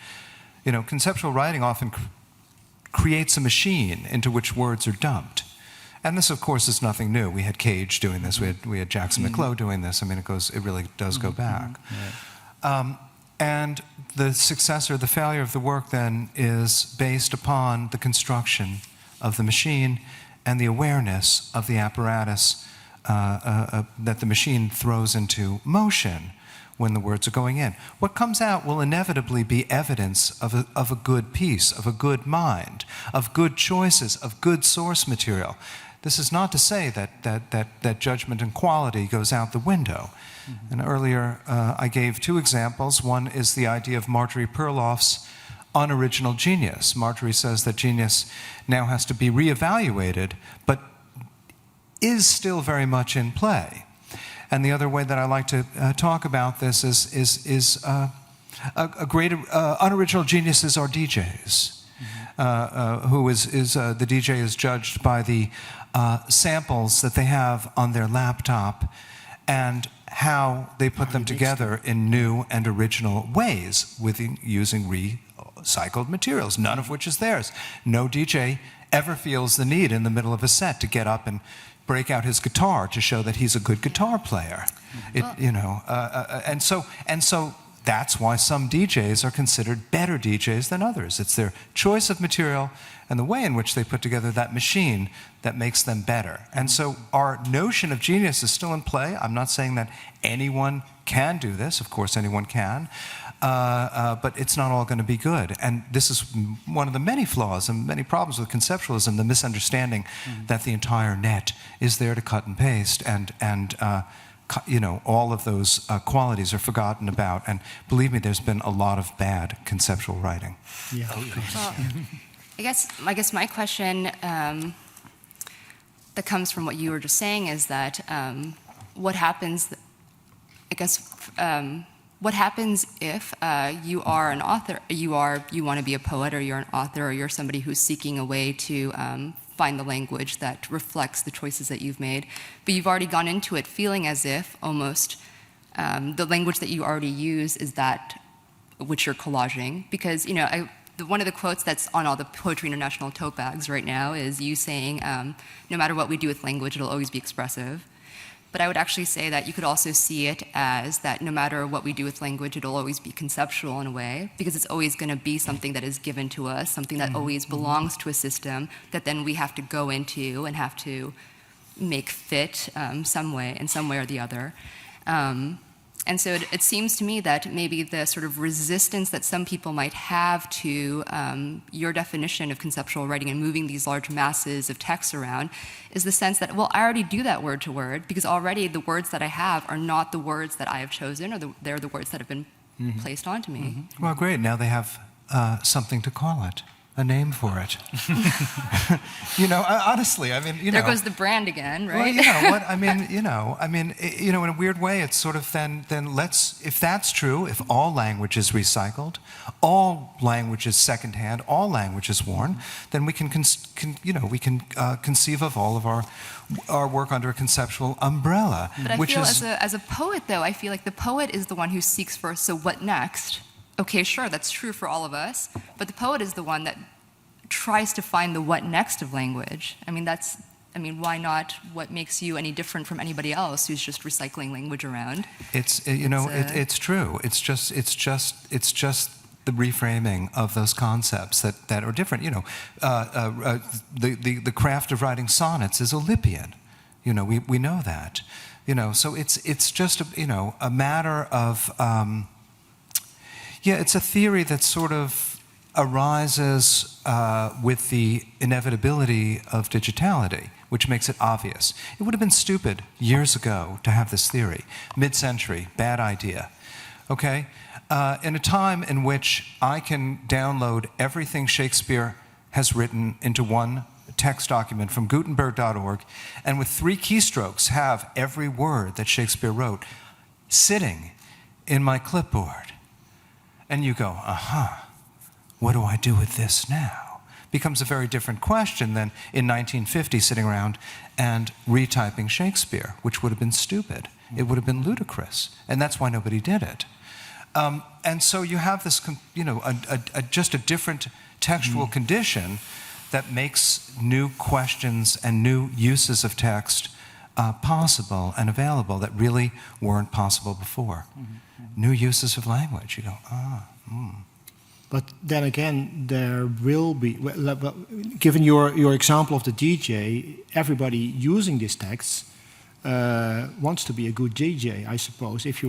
[SPEAKER 2] You know, conceptual writing often creates a machine into which words are dumped. And this, of course, is nothing new. We had Cage doing this. We had Jackson McClough doing this. I mean, it really does go back. And the success or the failure of the work then is based upon the construction of the machine and the awareness of the apparatus that the machine throws into motion when the words are going in. What comes out will inevitably be evidence of a good piece, of a good mind, of good choices, of good source material. This is not to say that judgment and quality goes out the window. And earlier I gave two examples. One is the idea of Marjorie Perloff's unoriginal genius. Marjorie says that genius now has to be reevaluated, but is still very much in play. And the other way that I like to talk about this is a great unoriginal geniuses are DJs. Who is the DJ is judged by the samples that they have on their laptop and how they put them together in new and original ways using recycled materials, none of which is theirs. No DJ ever feels the need in the middle of a set to get up and break out his guitar to show that he's a good guitar player. And so that's why some DJs are considered better DJs than others. It's their choice of material and the way in which they put together that machine that makes them better. And so our notion of genius is still in play. I'm not saying that anyone can do this. Of course, anyone can. But it's not all going to be good. And this is one of the many flaws and many problems with conceptualism, the misunderstanding that the entire net is there to cut and paste, and all of those qualities are forgotten about. And believe me, there's been a lot of bad conceptual writing.
[SPEAKER 1] Yeah.
[SPEAKER 4] Well, I guess my question that comes from what you were just saying is that what happens? What happens if you are an author? You want to be a poet, or you're an author, or you're somebody who's seeking a way to find the language that reflects the choices that you've made, but you've already gone into it feeling as if almost the language that you already use is that which you're collaging, because one of the quotes that's on all the Poetry International tote bags right now is you saying, no matter what we do with language, it'll always be expressive. But I would actually say that you could also see it as that no matter what we do with language, it'll always be conceptual in a way, because it's always going to be something that is given to us, something that always belongs to a system that then we have to go into and have to make fit in some way or the other. And so it seems to me that maybe the sort of resistance that some people might have to your definition of conceptual writing and moving these large masses of text around is the sense that, well, I already do that word to word, because already the words that I have are not the words that I have chosen, or they're the words that have been placed onto me.
[SPEAKER 2] Well, great. Now they have something to call it. a name for it. Honestly, I mean,
[SPEAKER 4] There goes the brand again, right?
[SPEAKER 2] Well, you know what I mean. In a weird way, it's sort of then let's, if that's true, if all language is recycled, all language is secondhand, all language is worn, then we can conceive of all of our work under a conceptual umbrella.
[SPEAKER 4] But I
[SPEAKER 2] which
[SPEAKER 4] feel
[SPEAKER 2] is,
[SPEAKER 4] as a poet, though, I feel like the poet is the one who seeks for, so what next? Okay, sure, that's true for all of us, but the poet is the one that tries to find the what next of language. Why not? What makes you any different from anybody else who's just recycling language around?
[SPEAKER 2] it's true. It's just the reframing of those concepts that are different. The craft of writing sonnets is Olympian. We know that. So it's just a matter of it's a theory that sort of arises with the inevitability of digitality, which makes it obvious. It would have been stupid years ago to have this theory. Mid-century, bad idea. Okay? In a time in which I can download everything Shakespeare has written into one text document from Gutenberg.org, and with 3 keystrokes have every word that Shakespeare wrote sitting in my clipboard. And you go, what do I do with this now? Becomes a very different question than in 1950 sitting around and retyping Shakespeare, which would have been stupid. It would have been ludicrous. And that's why nobody did it. And so you have this, just a different textual condition that makes new questions and new uses of text possible and available that really weren't possible before. New uses of language. You go,
[SPEAKER 1] But then again, there will be, given your example of the DJ, everybody using these texts wants to be a good DJ, I suppose. If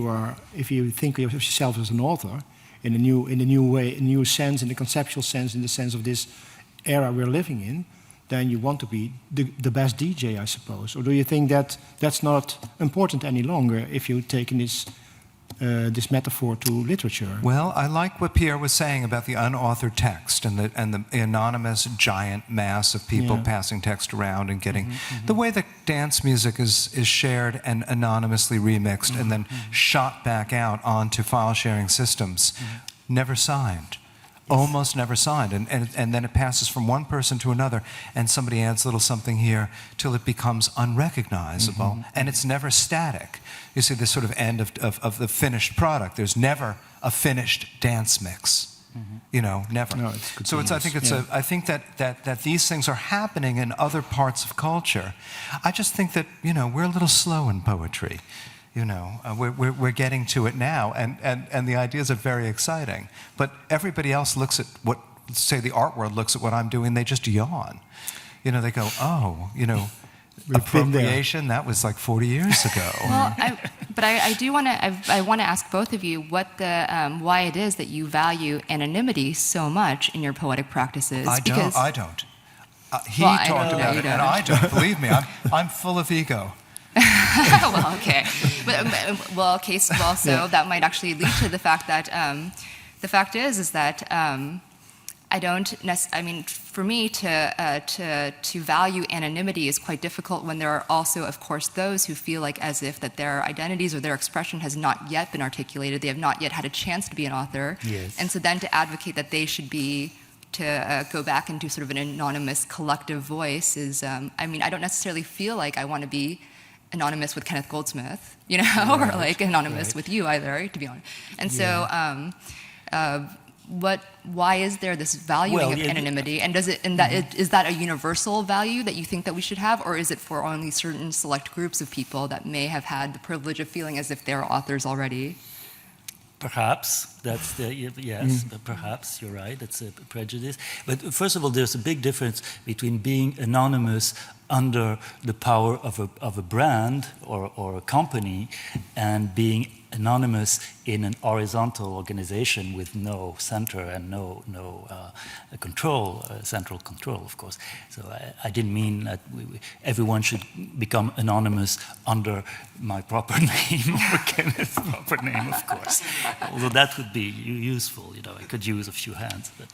[SPEAKER 1] you think of yourself as an author in a new way, a new sense, in the conceptual sense, in the sense of this era we're living in, then you want to be the best DJ, I suppose. Or do you think that that's not important any longer if you take in this metaphor to literature?
[SPEAKER 2] Well, I like what Pierre was saying about the unauthored text and the anonymous giant mass of people passing text around and getting the way that dance music is shared and anonymously remixed and then shot back out onto file sharing systems, never signed. Almost never signed, and then it passes from one person to another, and somebody adds a little something here till it becomes unrecognizable, and it's never static. You see this sort of end of the finished product. There's never a finished dance mix. Never.
[SPEAKER 1] No, it's good.
[SPEAKER 2] So I think that these things are happening in other parts of culture. I just think that we're a little slow in poetry. We're getting to it now, and the ideas are very exciting. But everybody else looks at what, say, the art world looks at what I'm doing, they just yawn. They go, appropriation, that was like 40 years ago.
[SPEAKER 4] Well, I do want to. I want to ask both of you why it is that you value anonymity so much in your poetic practices.
[SPEAKER 2] I don't. He talked about it, and I don't. Believe me, I'm full of ego.
[SPEAKER 4] Well, okay. So that might actually lead to the fact that the fact is that I don't. For me to value anonymity is quite difficult when there are also, of course, those who feel like as if that their identities or their expression has not yet been articulated. They have not yet had a chance to be an author.
[SPEAKER 3] Yes.
[SPEAKER 4] And so then to advocate that they should be. To go back into sort of an anonymous collective voice is. I don't necessarily feel like I want to be anonymous with Kenneth Goldsmith, or like anonymous with you either, to be honest. And so, why is there this valuing of anonymity? And is that a universal value that you think that we should have, or is it for only certain select groups of people that may have had the privilege of feeling as if they're authors already?
[SPEAKER 3] Perhaps that's perhaps you're right. It's a prejudice. But first of all, there's a big difference between being anonymous under the power of a brand or a company and being anonymous in an horizontal organization with no center and no control, central control, of course. So I didn't mean that everyone should become anonymous under my proper name or Kenneth's proper name, of course. Although that would be useful, I could use a few hands. But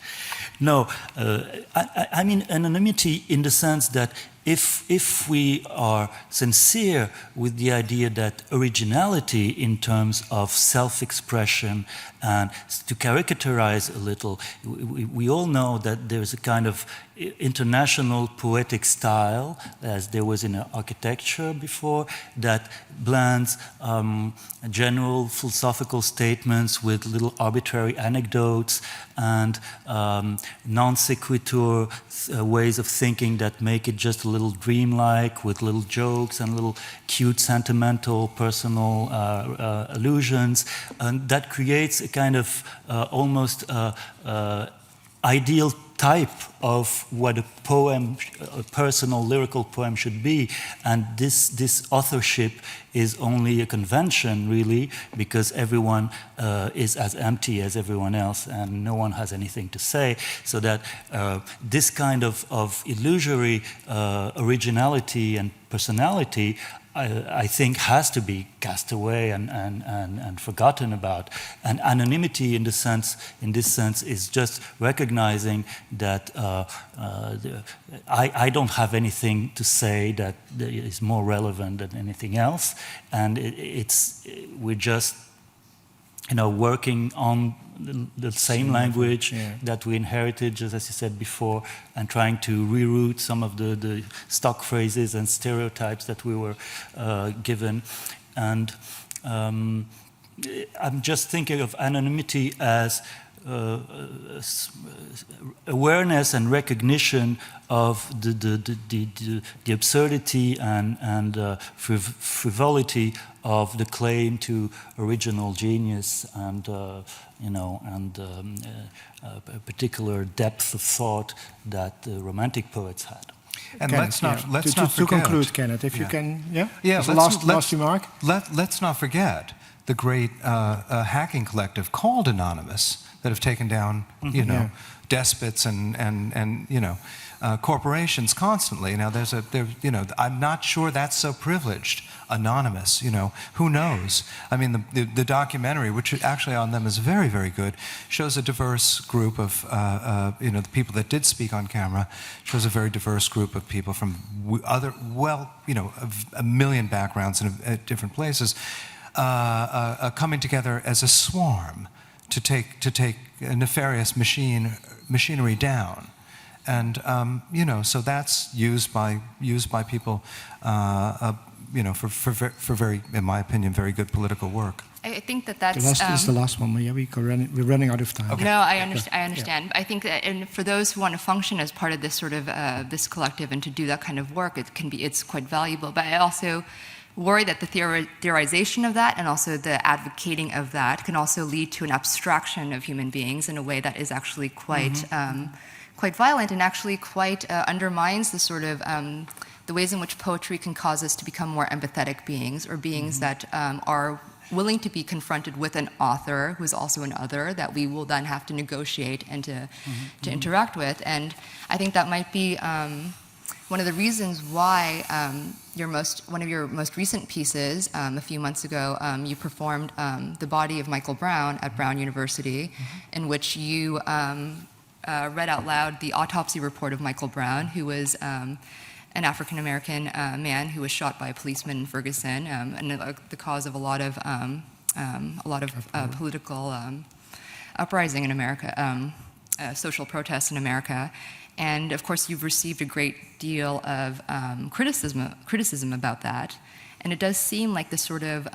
[SPEAKER 3] no, I mean anonymity in the sense that if we are sincere with the idea that originality in terms of self-expression and to caricaturize a little, we all know that there's a kind of international poetic style, as there was in architecture before, that blends general philosophical statements with little arbitrary anecdotes and non sequitur ways of thinking that make it just a little dreamlike, with little jokes and little cute, sentimental, personal allusions, and that creates a kind of almost ideal type of what a poem, a personal lyrical poem should be. And this authorship is only a convention, really, because everyone is as empty as everyone else and no one has anything to say. So that this kind of illusory originality and personality, I think, has to be cast away and forgotten about. And anonymity, in this sense, is just recognizing that I don't have anything to say that is more relevant than anything else, and we're just, working on the same language that we inherited, just as you said before, and trying to reroute some of the stock phrases and stereotypes that we were given. And I'm just thinking of anonymity as awareness and recognition of the absurdity and frivolity of the claim to original genius and a particular depth of thought that the Romantic poets had.
[SPEAKER 2] And
[SPEAKER 1] Kenneth,
[SPEAKER 2] let's not
[SPEAKER 1] to
[SPEAKER 2] forget.
[SPEAKER 1] conclude, Kenneth, if you can,
[SPEAKER 2] Yeah.
[SPEAKER 1] As a last remark.
[SPEAKER 2] Let's not forget the great hacking collective called Anonymous that have taken down, despots and corporations constantly. Now I'm not sure that's so privileged. Anonymous, who knows? I mean, the documentary, which actually on them is very, very good, shows a diverse group of, the people that did speak on camera, shows a very diverse group of people from a million backgrounds in different places, coming together as a swarm to take a nefarious machinery down. And so that's used by people, for very, in my opinion, very good political work.
[SPEAKER 4] I think that's...
[SPEAKER 1] This is the last one. Yeah, we're running out of time.
[SPEAKER 4] Okay. No, I understand. Yeah. I think that, and for those who want to function as part of this sort of this collective and to do that kind of work, it's quite valuable. But I also worry that the theorization of that and also the advocating of that can also lead to an abstraction of human beings in a way that is actually quite quite violent and actually quite undermines the sort of the ways in which poetry can cause us to become more empathetic beings, or beings that are willing to be confronted with an author who is also an other that we will then have to negotiate and to interact with. And I think that might be one of the reasons why one of your most recent pieces, a few months ago, you performed The Body of Michael Brown at Brown University, in which you read out loud the autopsy report of Michael Brown, who was an African-American man who was shot by a policeman in Ferguson, and the cause of a lot of political uprising in America, social protests in America. And of course, you've received a great deal of criticism about that. And it does seem like the sort of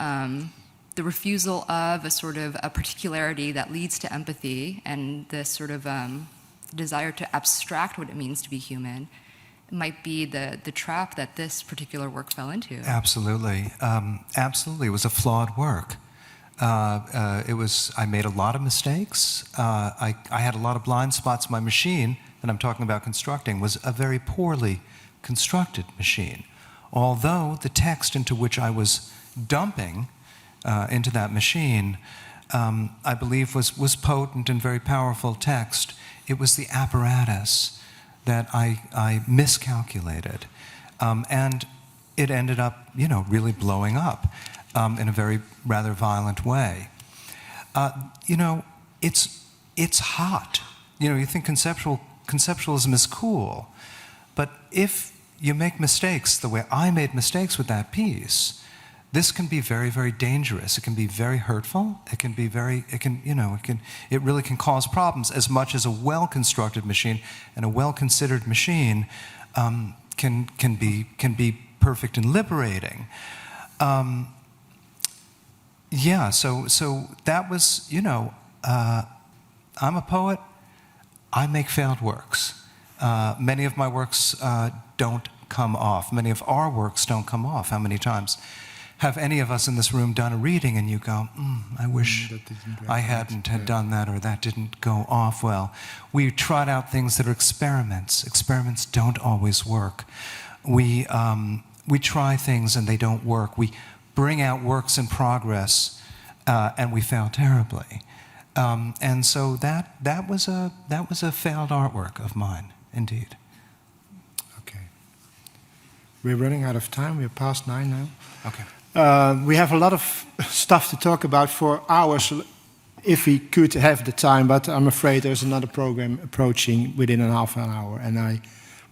[SPEAKER 4] the refusal of a sort of a particularity that leads to empathy, and this sort of desire to abstract what it means to be human might be the trap that this particular work fell into.
[SPEAKER 2] Absolutely. Absolutely. It was a flawed work. I made a lot of mistakes. I had a lot of blind spots. My machine that I'm talking about constructing was a very poorly constructed machine. Although the text into which I was dumping into that machine, I believe was potent and very powerful text. It was the apparatus that I miscalculated. And it ended up, really blowing up in a very rather violent way. It's hot. You think conceptualism is cool, but if you make mistakes the way I made mistakes with that piece, this can be very, very dangerous. It can be very hurtful. It really can cause problems as much as a well-constructed machine and a well-considered machine can be perfect and liberating. So that was, I'm a poet. I make failed works. Many of my works don't come off. Many of our works don't come off. How many times have any of us in this room done a reading and you go, I wish I hadn't had done that, or that didn't go off well. We trot out things that are experiments. Experiments don't always work. We try things and they don't work. We bring out works in progress and we fail terribly. And so that was a failed artwork of mine, indeed.
[SPEAKER 1] Okay. We're running out of time. We're past 9 now.
[SPEAKER 2] Okay.
[SPEAKER 1] We have a lot of stuff to talk about for hours if we could have the time, but I'm afraid there's another program approaching within a half an hour. And I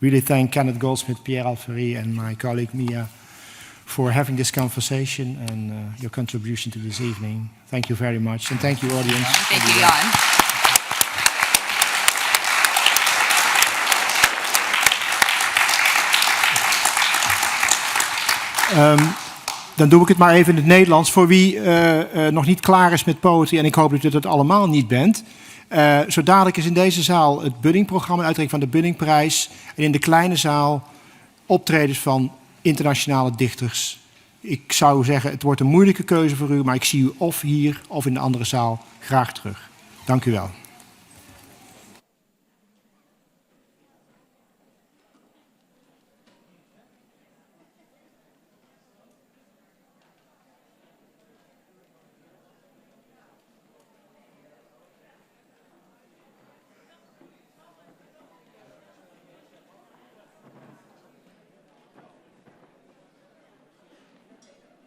[SPEAKER 1] really thank Kenneth Goldsmith, Pierre Alphéry, and my colleague Mia for having this conversation and your contribution to this evening. Thank you very much, and thank you, audience.
[SPEAKER 4] Thank you, Jan.
[SPEAKER 1] Dan doe ik het maar even in het Nederlands. Voor wie nog niet klaar is met poëzie, en ik hoop dat u het allemaal niet bent. Zo dadelijk is in deze zaal het Budding-programma, de uitreiking van de Buddingprijs. En in de kleine zaal optredens van internationale dichters. Ik zou zeggen, het wordt een moeilijke keuze voor u, maar ik zie u of hier of in de andere zaal graag terug. Dank u wel.